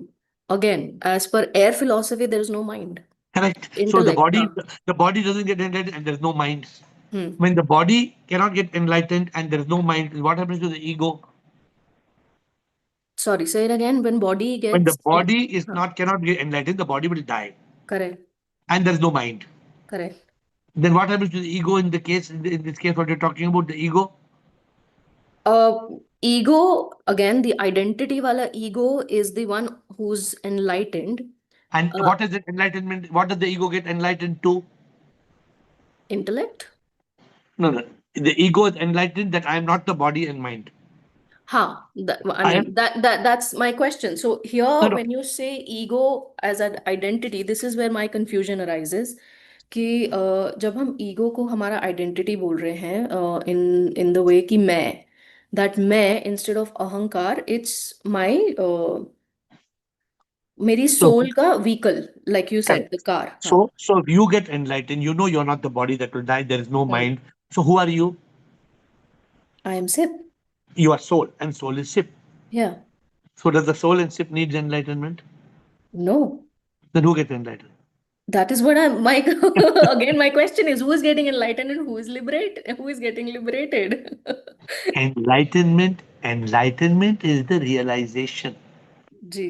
Again, as per AiR philosophy, there is no mind. Correct. So Intellect. the body doesn't get enlightened and there's no mind. Hmm. When the body cannot get enlightened and there's no mind, what happens to the ego? Sorry, say it again. When body When the gets body is Huh. cannot get enlightened, the body will die. Correct. And there's no mind. Correct. Then what happens to the ego in this case, what you're talking about, the ego? Ego, again, the identity wala ego is the one who's enlightened. And what is the enlightenment? What does the ego get enlightened to? Intellect? No. The ego is enlightened that I am not the body and mind. That's my question. So here, No. when you say ego as an identity, this is where my confusion arises. कि जब हम ego को हमारा identity बोल रहे हैं in the way कि मैं दैट मैं इंस्टेड ऑफ अहंकार इट्स माय मेरी सोल का vehicle like you said the car So if you get enlightened, you know you're not the body that will die. There is no mind. So who are you? I am ship You are soul, and soul is ship. या So does the soul and ship needs enlightenment? No Then who gets enlightened? that is what my again my question is who is getting enlightened and who is getting liberated Enlightenment is the realization ji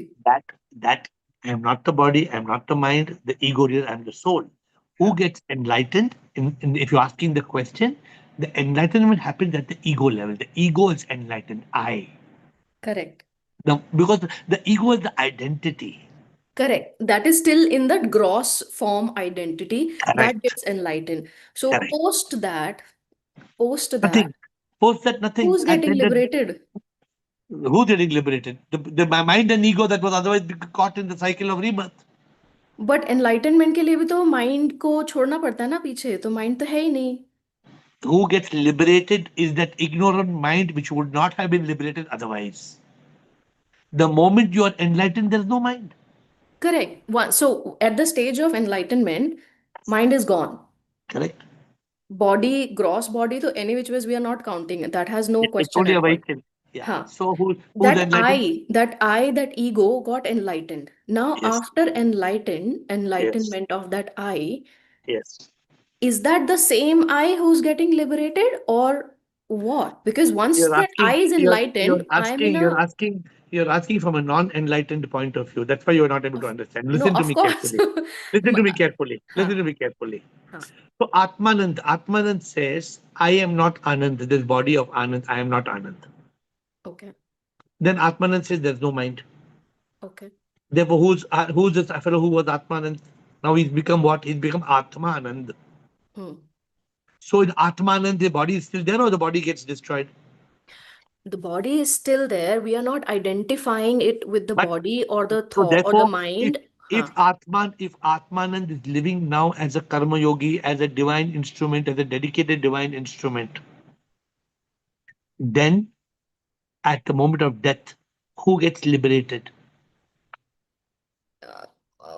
that I am not the body, I am not the mind, the ego, I am the soul. Who gets enlightened? If you're asking the question, the enlightenment happens at the ego level. The ego is enlightened. correct Because the ego is the identity. Correct. That is still in that gross form identity that Correct. gets enlightened. So Correct. post that, Nothing. Post that, nothing. who's getting liberated? Who's getting liberated? The mind and ego that was otherwise caught in the cycle of rebirth. But enlightenment के लिए भी तो mind को छोड़ना पड़ता है ना पीछे, तो माइंड तो है ही नहीं. Who gets liberated is that ignorant mind which would not have been liberated otherwise. The moment you are enlightened, there is no mind. Correct. So at the stage of enlightenment, mind is gone. Correct. Body, gross body, so any which ways we are not counting it. That has no It's question only at a all. vehicle. Yeah. Huh. So who's That enlightened? that ego got enlightened. Now Yes. after enlightenment of that I, Yes. is that the same I who's getting liberated or what? Because once You're that I asking. is You're enlightened, I am in a You're asking from a non-enlightened point of view. That's why you're not able to understand. no, Listen to of me course. carefully. Listen to me Ma- carefully. huh, Listen to me carefully. huh. So Atmanand says, I am not Anand. This body of Anand, I am not Anand. Okay. Then Atmanand says there's no mind. Okay. Therefore, who's this fellow who was Atmanand? Now he's become what? He's become Atmanand. So in Atmanand, the body is still there or the body gets destroyed? The body is still there. We are not identifying it with the But body or the so thought or the therefore, if mind. if Atmanand is living now as a karma yogi, as a divine instrument, as a dedicated divine instrument, then at the moment of death, who gets liberated?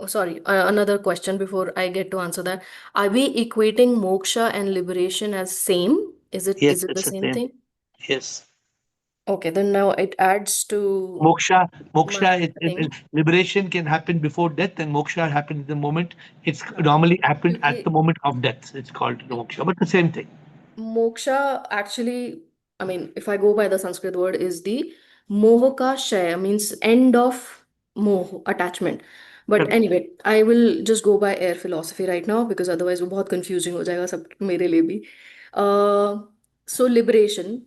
Sorry, another question before I get to answer that. Are we equating moksha and liberation as same? Is Yes, it the it's the same same. thing? Yes. Okay, then now it adds to Moksha, my thing. liberation can happen before death, and moksha happens at the moment. It's normally happened at क्योंकि the moment of death. It's called moksha, but the same thing. moksha actually, I mean, if I go by the Sanskrit word, is the moha ka shaya, means end of moh, attachment. But Correct. anyway, I will just go by air philosophy right now because otherwise वो बहुत confusing हो जाएगा सब मेरे लिए भी. So liberation,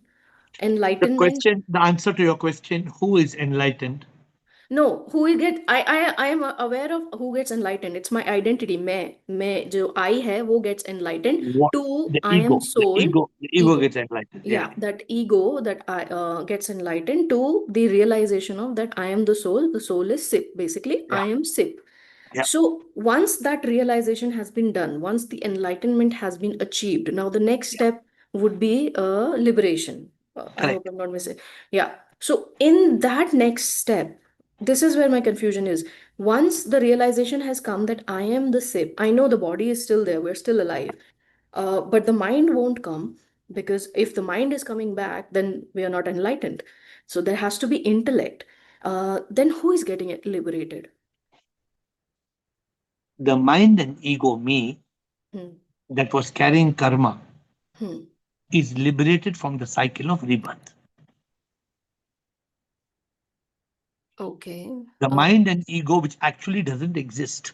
enlightenment. The answer to your question, who is enlightened? No, who will get I am aware of who gets enlightened. It's my identity. मैं जो I है वो gets enlightened. What? Two, The I am ego. The soul. ego. The ego Ego. gets enlightened. Yeah. Yeah, that ego that I gets enlightened to the realization of that I am the soul. The soul is sip. Basically, I Yeah. am sip. Yeah. So once that realization has been done, once the enlightenment has been achieved, now the next step would be liberation. I hope Correct. I'm not missing. Yeah. So in that next step, this is where my confusion is. Once the realization has come that I am the sip, I know the body is still there, we're still alive, but the mind won't come because if the mind is coming back, then we are not enlightened. So there has to be intellect. Then who is getting it liberated? The mind and ego, me, Hmm. that was carrying karma, Hmm. is liberated from the cycle of rebirth. Okay. The mind and ego, which actually doesn't exist,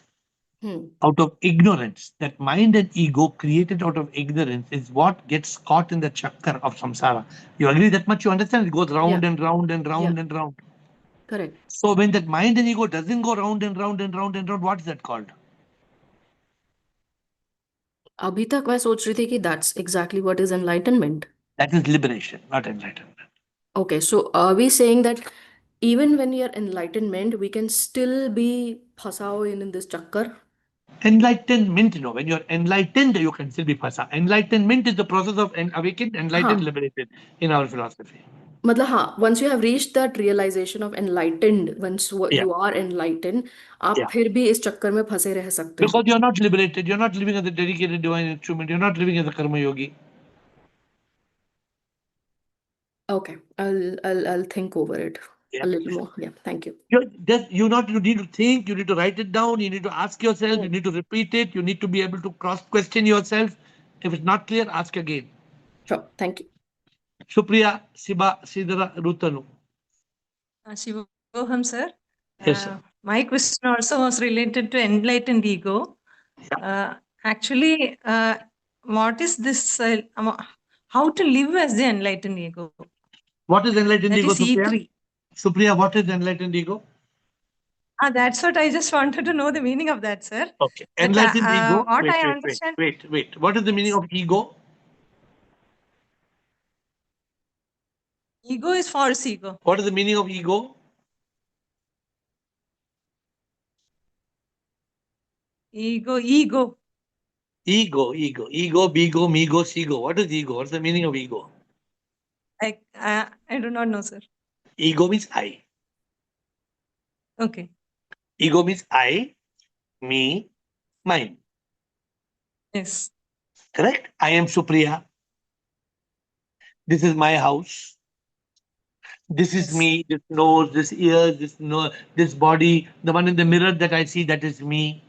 Hmm. out of ignorance, that mind and ego created out of ignorance is what gets caught in the chakra of samsara. You agree that much? You understand? It goes round Yeah. and round and round Yeah. and round. Correct. So when that mind and ego doesn't go round and round and round and round, what is that called? अभी तक मैं सोच रही थी कि that's exactly what is enlightenment. That is liberation, not enlightenment. Okay, so are we saying that even when we are enlightenment, we can still be phasao in this chakkar? Enlightenment, when you're enlightened, you can still be phasa. Enlightenment is the process of awakened, enlightened, हाँ, liberated in our philosophy. मतलब हाँ, once you have reached that realization of enlightened, once Yeah. you are enlightened, आप Yeah. फिर भी इस चक्कर में फंसे रह सकते हो. Because you're not liberated, you're not living as a dedicated divine instrument, you're not living as a karma yogi. Okay, I'll think over it Yeah. a little more. Yeah, thank you. You need to think, you need to write it down, you need to ask yourself, you need to repeat it, you need to be able to cross-question yourself. If it's not clear, ask again. Sure, thank you. Supriya, Siba, Sidara, Rutanu. Shivoham, sir. Yes, sir. My question also was related to enlightened ego. Actually, what is this? How to live as the enlightened ego? What is enlightened That ego, is Supriya? E3. Supriya, what is enlightened ego? That's what I just wanted to know the meaning of that, sir. Okay. That Enlightened ego. what Wait, I wait, wait, understand. wait, wait. What is the meaning of ego? Ego is false ego. What is the meaning of ego? Ego. Ego, ego, bigo, migo, sigo. What is ego? What's the meaning of ego? I do not know, sir. Ego means I. Okay. Ego means I, me, mine. Yes. Correct? I am Supriya. This is my house. This is Yes. me. This nose, this ear, this body. The one in the mirror that I see, that is me.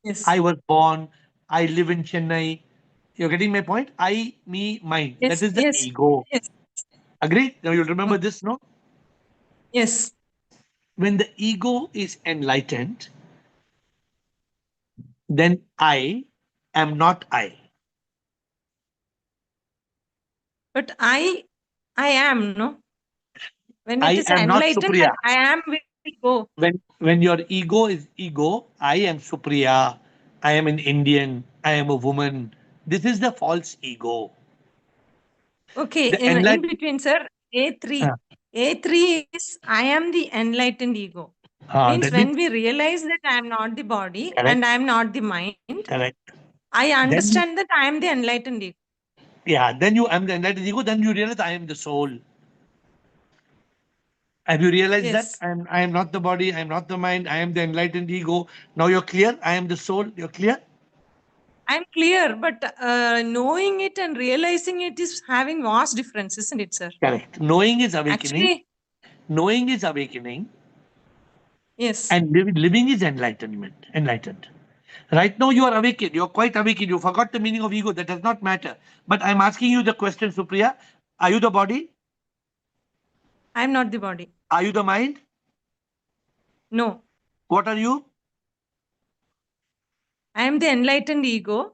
Yes. I was born. I live in Chennai. You're getting my point? I, me, mine. Yes. That is the Yes. ego. Yes. Agreed? Now you'll remember Okay. this, no? Yes. When the ego is enlightened, then I am not I. But I am, no? When it I is am not enlightened, Supriya. that I am will go. When your ego is ego, I am Supriya. I am an Indian. I am a woman. This is the false ego. Okay. The In enlightened. between, sir, A3. A3 is I am the enlightened ego. Means That means when we realize that I am not the body correct, and I am not the mind, correct. I Then you, understand that I am the enlightened ego. yeah, then you am the enlightened ego. Then you realize I am the soul. Have you realized that? Yes. I am not the body, I am not the mind, I am the enlightened ego. Now you're clear? I am the soul. You're clear? I'm clear, but knowing it and realizing it is having vast difference, isn't it, sir? Correct. Knowing is awakening. Actually, Knowing is awakening. yes. And living is enlightenment. Enlightened. Right now you are awakened. You're quite awakened. You forgot the meaning of ego. That does not matter. But I'm asking you the question, Supriya. Are you the body? I'm not the body. Are you the mind? No. What are you? I am the enlightened ego.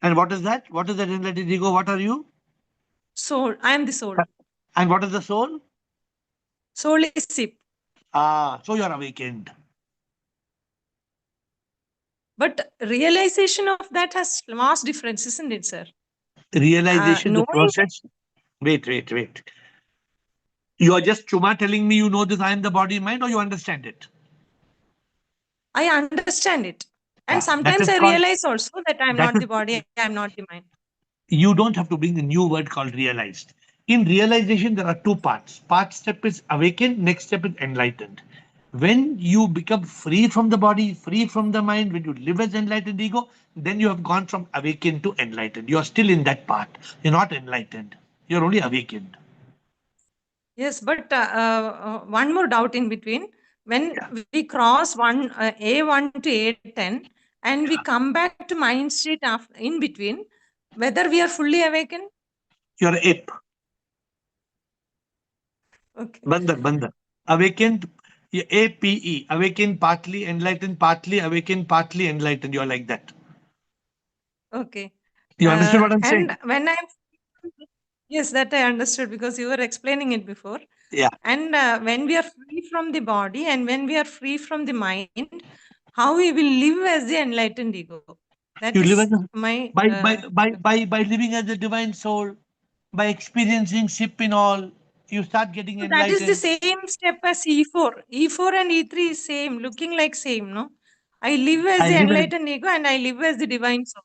And what is that? What is that enlightened ego? What are you? Soul. I am the soul. And what is the soul? Soul is sip. So you're awakened. But realization of that has vast difference, isn't it, sir? Realization, the Knowing, process. Wait. You are just chuma telling me you know this, I am the body mind, or you understand it? I understand it. And That sometimes is I called, realize also that I'm that not is, the body, I'm not the mind. you don't have to bring a new word called realized. In realization, there are two parts. Part step is awakened, next step is enlightened. When you become free from the body, free from the mind, when you live as enlightened ego, then you have gone from awakened to enlightened. You are still in that part. You're not enlightened. You're only awakened. Yes, but one more doubt in between. When Yeah. we cross A1 to A10 and we come back to mind state in between, whether we are fully awakened? You're an ape. Okay. Bandar. Awakened, APE. Awakened partly, enlightened partly, awakened partly, enlightened. You're like that. Okay. You understood what I'm saying? And when yes, that I understood because you were explaining it before. Yeah. And when we are free from the body and when we are free from the mind, how we will live as the enlightened ego. That You live is as a, my. by living as a divine soul, by experiencing SIP in all, you start getting So that is the enlightened. same step as E4. E4 and E3 is same, looking like same, no? I live as I the live as, enlightened ego and I live as the divine soul.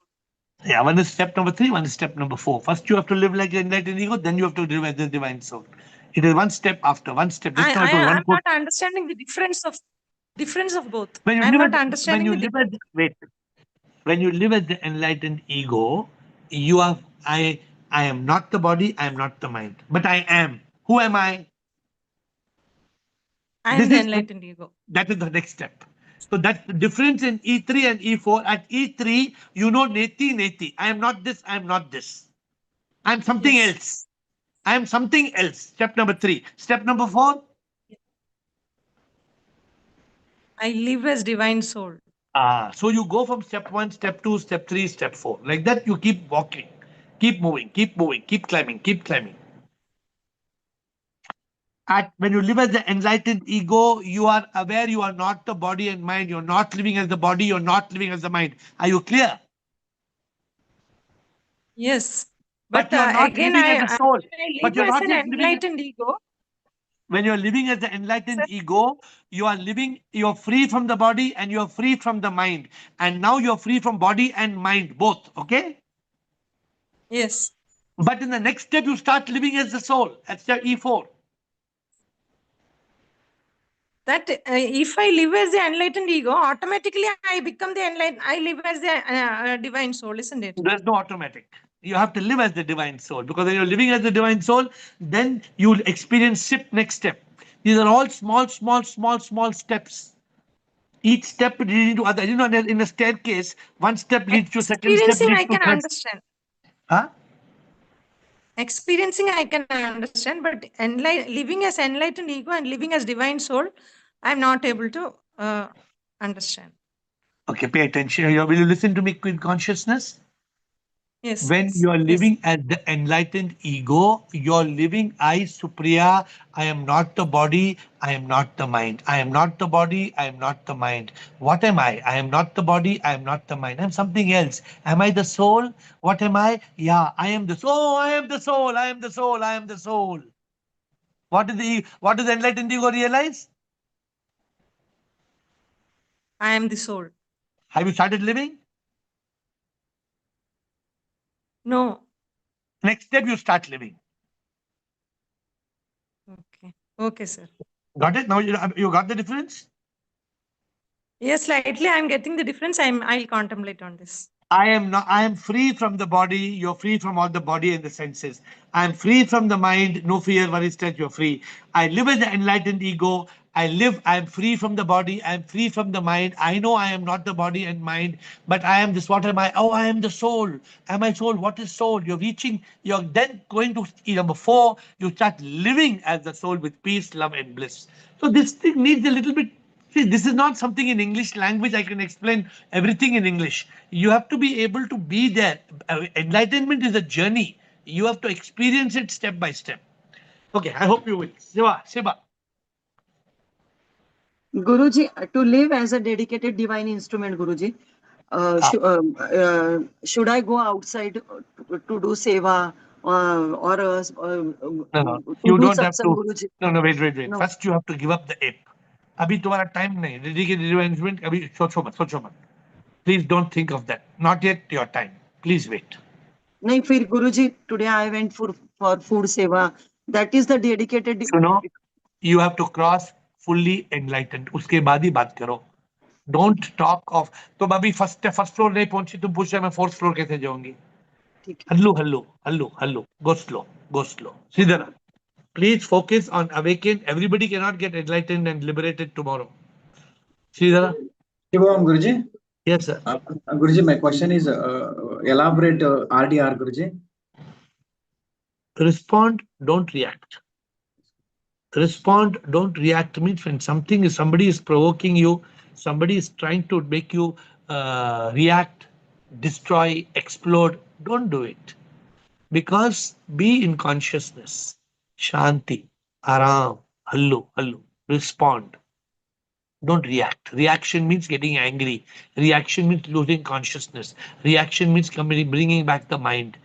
yeah, one is step number 3, one is step number 4. First you have to live like an enlightened ego, then you have to live as the divine soul. It is one step after one step. Just now it was one I'm quote. not understanding the difference of both. When you I'm live not as, when understanding you the live difference. as, wait, when you live as the enlightened ego, you are, I am not the body, I am not the mind, but I am. Who am I? I am This the is, enlightened ego. that is the next step. So that's the difference in E3 and E4. At E3, you know neti. I am not this, I am not this. I am something Yes. else. I am something else. Step number 3. Step number 4. I live as divine soul. So you go from step 1, step 2, step 3, step 4. Like that, you keep walking, keep moving, keep climbing, keep climbing. When you live as the enlightened ego, you are aware you are not the body and mind. You're not living as the body, you're not living as the mind. Are you clear? Yes. But But you're not again, living as a soul. when I But live you're as not an just living. enlightened ego, When you're living as the enlightened sir, ego, you are living, you're free from the body and you're free from the mind. And now you're free from body and mind, both. Okay? yes, But in the next step, you start living as the soul. That's the E4. that if I live as the enlightened ego, automatically I become the enlightened. I live as the divine soul, isn't it? There's no automatic. You have to live as the divine soul, because when you're living as the divine soul, then you'll experience shift next step. These are all small steps. Each step leading to other. You know, in a staircase, one step leads to second step, Experiencing, leads I to can third. understand. Huh? Experiencing, I can understand, but living as enlightened ego and living as divine soul, I'm not able to understand. Okay, pay attention. Will you listen to me with consciousness? Yes, When yes, you are yes. living as the enlightened ego, you're living I, Supriya, I am not the body, I am not the mind. I am not the body, I am not the mind. What am I? I am not the body, I am not the mind. I'm something else. Am I the soul? What am I? Yeah, I am the soul. Oh, I am the soul, I am the soul, I am the soul. What does the enlightened ego realize? I am the soul. Have you started living? No. Next step, you start living. Okay. Okay, sir. Got it? Now you got the difference? Yes, slightly I'm getting the difference. I'll contemplate on this. I am not, I am free from the body, you're free from all the body and the senses. I am free from the mind, no fear, worry, stress, you're free. I live as the enlightened ego. I am free from the body, I am free from the mind. I know I am not the body and mind, but I am this. What am I? Oh, I am the soul. Am I soul? What is soul? You're then going to number 4, you start living as the soul with peace, love, and bliss. So this thing needs a little bit. See, this is not something in English language. I can explain everything in English. You have to be able to be there. Enlightenment is a journey. You have to experience it step by step. Okay, I hope you will. Shiva. Guruji, to live as a dedicated divine instrument, Guruji, should I go outside to do seva or No, no. to You do don't have satsang, to. Guruji? No, wait. No. First, you have to give up the ape. अभी तुम्हारा time नहीं. Dedicated divine instrument. अभी सोचो मत. Please don't think of that. Not yet your time. Please wait. नहीं फिर गुरुजी, today I went for food seva. That is the dedicated. सुनो, you have to cross fully enlightened. उसके बाद ही बात करो. Don't talk of. तुम अभी फर्स्ट फ्लोर नहीं पहुंची, तुम पूछ रहे मैं फोर्थ फ्लोर कैसे जाऊंगी? हल्लू. Go slow. Sidhara. Please focus on awaken. Everybody cannot get enlightened and liberated tomorrow. Sidhara. Shivam Guruji. Yes, sir. Guruji, my question is elaborate RDR, Guruji. Respond, don't react. Respond, don't react means when somebody is provoking you, somebody is trying to make you react, destroy, explode, don't do it. Because be in consciousness, shanti, aram, hallu. Respond. Don't react. Reaction means getting angry. Reaction means losing consciousness. Reaction means bringing back the mind.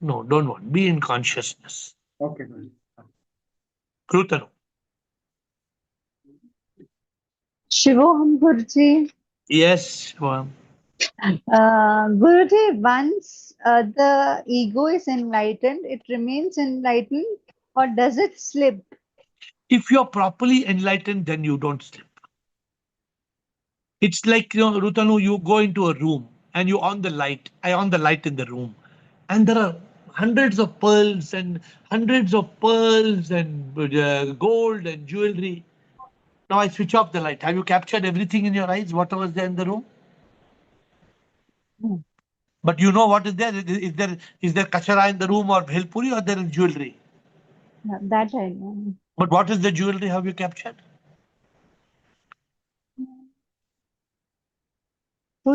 No, don't want. Be in consciousness. Okay. Krutanu. Shivoham Guruji. Yes, Shivam. Guruji, once the ego is enlightened, it remains enlightened, or does it slip? If you're properly enlightened, then you don't slip. It's like, Rutanu, you go into a room and you on the light. I on the light in the room. And there are hundreds of pearls and gold and jewelry. Now I switch off the light. Have you captured everything in your eyes, whatever was there in the room? But you know what is there? Is there kachara in the room or bhelpuri, or there is jewelry? That I know. But what is the jewelry? Have you captured?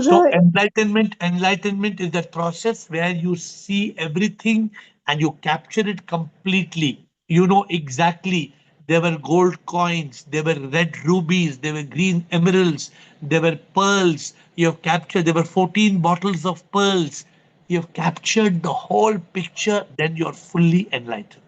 So enlightenment is that process where you see everything and you capture it completely. You know exactly there were gold coins, there were red rubies, there were green emeralds, there were pearls. You have captured, there were 14 bottles of pearls. You have captured the whole picture, then you're fully enlightened.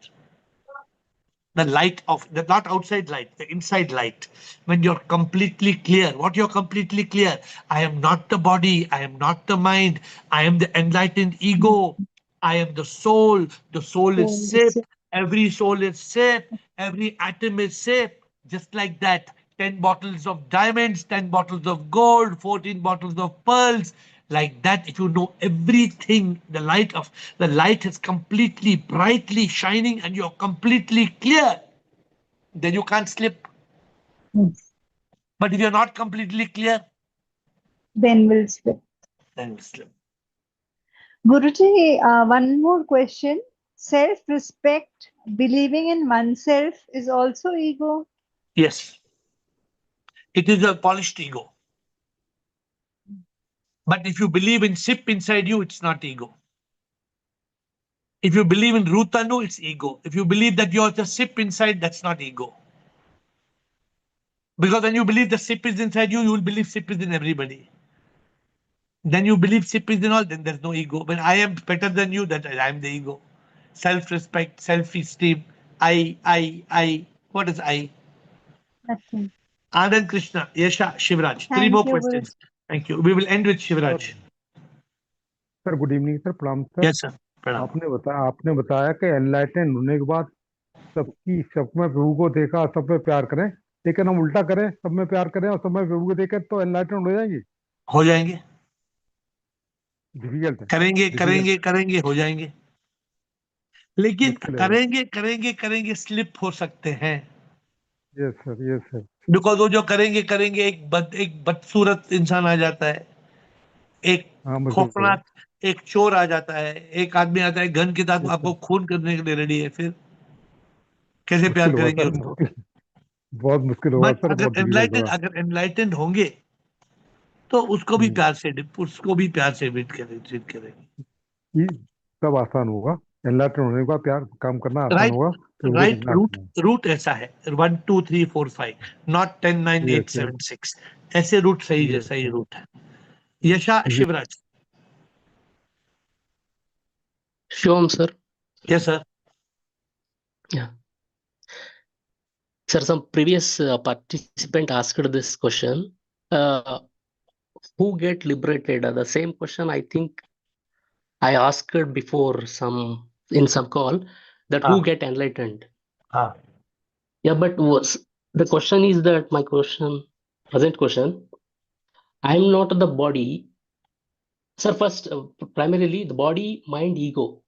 The light of the not outside light, the inside light. When you're completely clear, what you're completely clear, I am not the body, I am not the mind, I am the enlightened ego, I am the soul is So safe, it's every soul is safe, every atom is safe, just like that. 10 bottles of diamonds, 10 bottles of gold, 14 bottles of pearls. Like that, if you know everything, the light is completely brightly shining and you're completely clear, then you can't slip. yes. But if you're not completely clear, Then we'll slip. then you slip. Guruji, one more question. Self-respect, believing in oneself is also ego. Yes, it is a polished ego. But if you believe in sip inside you, it's not ego. If you believe in Rutanu, it's ego. If you believe that you're the sip inside, that's not ego. Because when you believe the sip is inside you, you will believe sip is in everybody. Then you believe sip is in all, then there's no ego. When I am better than you, that I am the ego. Self-respect, self-esteem, I. What is I? Nothing. Anand Krishna, Yasha, Shivraj. Three more Thank you, questions. Guruji. Thank you. We will end with sir Shivraj. Sir good evening sir, प्रणाम sir. Yes, sir. Pranam. आपने बताया कि enlighten होने के बाद सब में प्रभु को देखा, सब में प्यार करें, लेकिन हम उल्टा करें, सब में प्यार करें और सब में प्रभु को देखें तो एनलाइटन हो जाएंगे? हो जाएंगे, डिफिकल्ट है, करेंगे डिफिकल्ट, करेंगे करेंगे हो जाएंगे, लेकिन मुश्किल है वो। करेंगे करेंगे करेंगे स्लिप हो सकते हैं। Yes sir, yes sir. Because वो जो करेंगे करेंगे एक बदसूरत इंसान आ जाता है, एक हाँ मुश्किल होगा, खौफनाक, एक चोर आ जाता है, एक आदमी आता है गन के साथ यस आपको सर, खून करने के लिए रेडी है, फिर कैसे प्यार मुश्किल होगा करेंगे सर, उसको? मुश्किल, बहुत मुश्किल होगा बट सर, बहुत डिफिकल्ट होगा। अगर एनलाइटेंड होंगे तो उसको भी हम्म, प्यार से ट्रीट करेंगे। ये सब आसान होगा, एनलाइटन होने के बाद प्यार काम करना आसान राइट, होगा, प्रभु को राइट देखना रूट, आसान होगा। रूट ऐसा है 1 2 3 4 5, नॉट 10 9 8 यस यस 7 6, ऐसे रूट सही यस जैसा ही सर, रूट है। Yasha Shivraj. Shyam sir. Yes sir. Yeah. Sir, some previous participant asked this question. Who get liberated? The same question I think I asked before in some call, that हाँ who get enlightened. हाँ Yeah, but the question is that my present question, I'm not the body. Sir, first, primarily the body, mind, ego.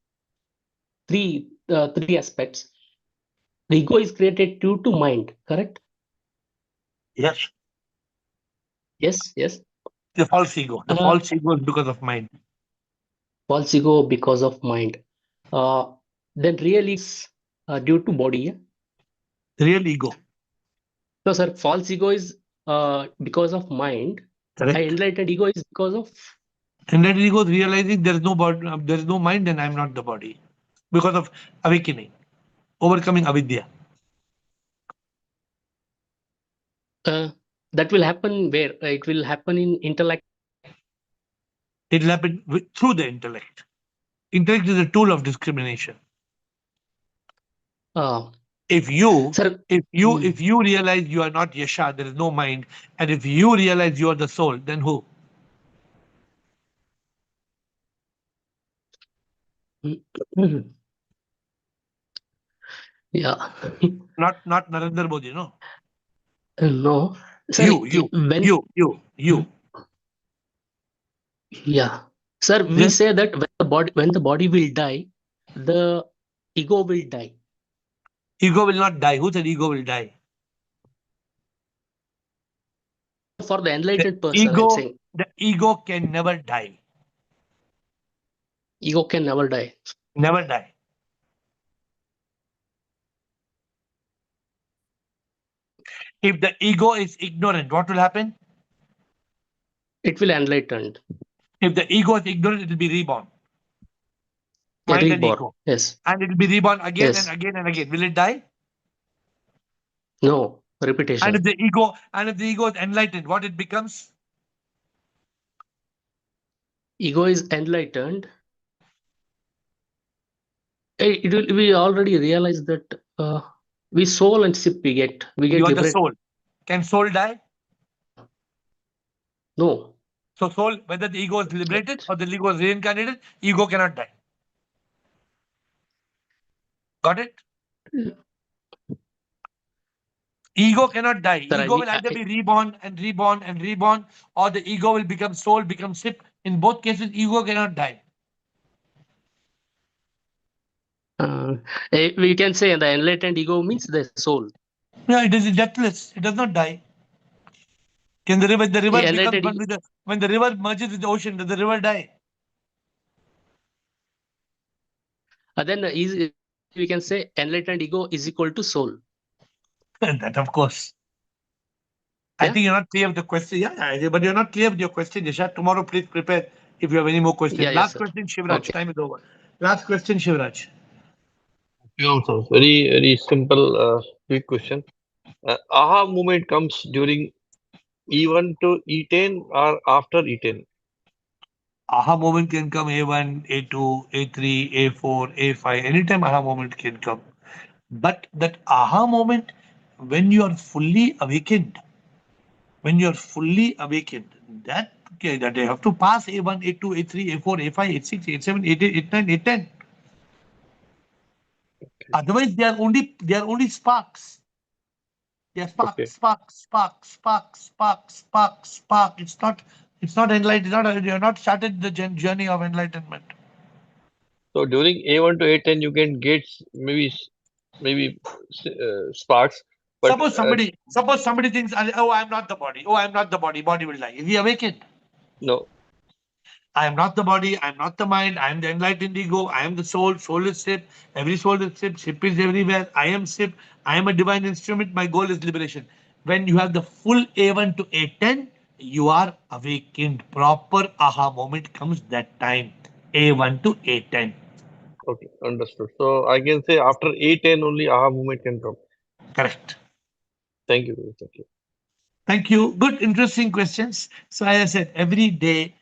Three aspects. The ego is created due to mind, correct? Yes, Yes, yes. the false ego is because of mind. False ego because of mind. Then real is due to body. Yeah? Real ego, No, sir. False ego is because of mind. correct. Enlightened ego is because of. Enlightened ego is realizing there is no body, there is no mind, and I am not the body, because of awakening, overcoming avidya. That will happen where? It will happen in intellect. It will happen through the intellect. Intellect is a tool of discrimination. If you Sir. if you realize you are not Yasha, there is no mind, and if you realize you are the soul, then who? Yeah. Not Narendra Modi, no. No, sir. You. Yeah, sir. We Yes. say that when the body will die, the ego will die. Ego will not die. Who said ego will die? For the enlightened person, I'm saying The ego can never die. ego can never die. Never die. If the ego is ignorant, what will happen? It will enlighten. If the ego is ignorant, it will be reborn. Mind and Reborn. ego. Yes. And it will be reborn again and Yes. again and again. Will it die? No, And repetition. if the ego is enlightened, what it becomes? Ego is enlightened. We already realized that we soul and ship we get You are the liberated. soul. Can soul die? No. So soul, whether the ego is liberated or the ego is reincarnated, ego cannot die. Got it? Ego cannot die. Sir, Ego will either be reborn and reborn and reborn, or the ego will become soul, become ship. In both cases, ego cannot die. We can say the enlightened ego means the soul. Yeah, it is deathless. It does not die. Can the river becomes one with when the river merges with the ocean, does the river die? Then we can say enlightened ego is equal to soul. That of course. Yeah? I think you're not clear with the question. Yeah, but you're not clear with your question, Yasha. Tomorrow, please prepare if you have any more questions. Yeah, Last sir. question, Shivraj. Okay. Time is over. Last question, Shivraj. Yeah, sir. Very simple, quick question. Aha moment comes during E1 to E10 or after E10? Aha moment can come A1, A2, A3, A4, A5. Anytime aha moment can come. But that aha moment, when you are fully awakened, that they have to pass A1, A2, A3, A4, A5, A6, A7, A8, A9, A10. Otherwise, they are only sparks. They are spark, Okay. spark, spark, spark, spark, spark, spark. It's not enlightened. You have not started the journey of enlightenment. So during A1 to A10, you can get maybe sparks, but Suppose somebody thinks, oh, I'm not the body. Oh, I'm not the body. Body will die. Is he awakened? no. I am not the body, I am not the mind, I am the enlightened ego, I am the soul, soul is ship, every soul is ship is everywhere, I am ship, I am a divine instrument, my goal is liberation. When you have the full A1 to A10, you are awakened. Proper aha moment comes that time. A1 to A10. Okay, understood. So I can say after A10 only aha moment can come. Correct. Thank you, Guru. Thank you. Thank you. Good, interesting questions. So as I said, every day,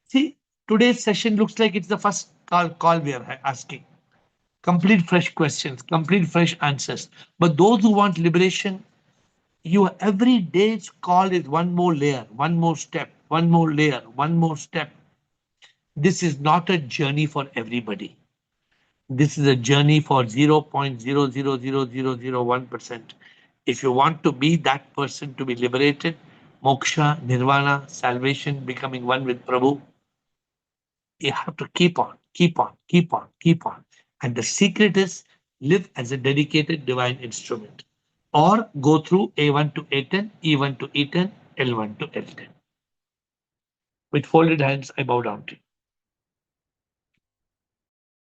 see, today's session looks like it's the first call we are asking. Complete fresh questions, complete fresh answers. But those who want liberation, every day's call is one more layer, one more step, one more layer, one more step. This is not a journey for everybody. This is a journey for 0.0000001%. If you want to be that person to be liberated, moksha, nirvana, salvation, becoming one with Prabhu, you have to keep on, keep on, keep on, keep on. And the secret is live as a dedicated divine instrument or go through A1 to A10, E1 to E10, L1 to L10. With folded hands, I bow down to you.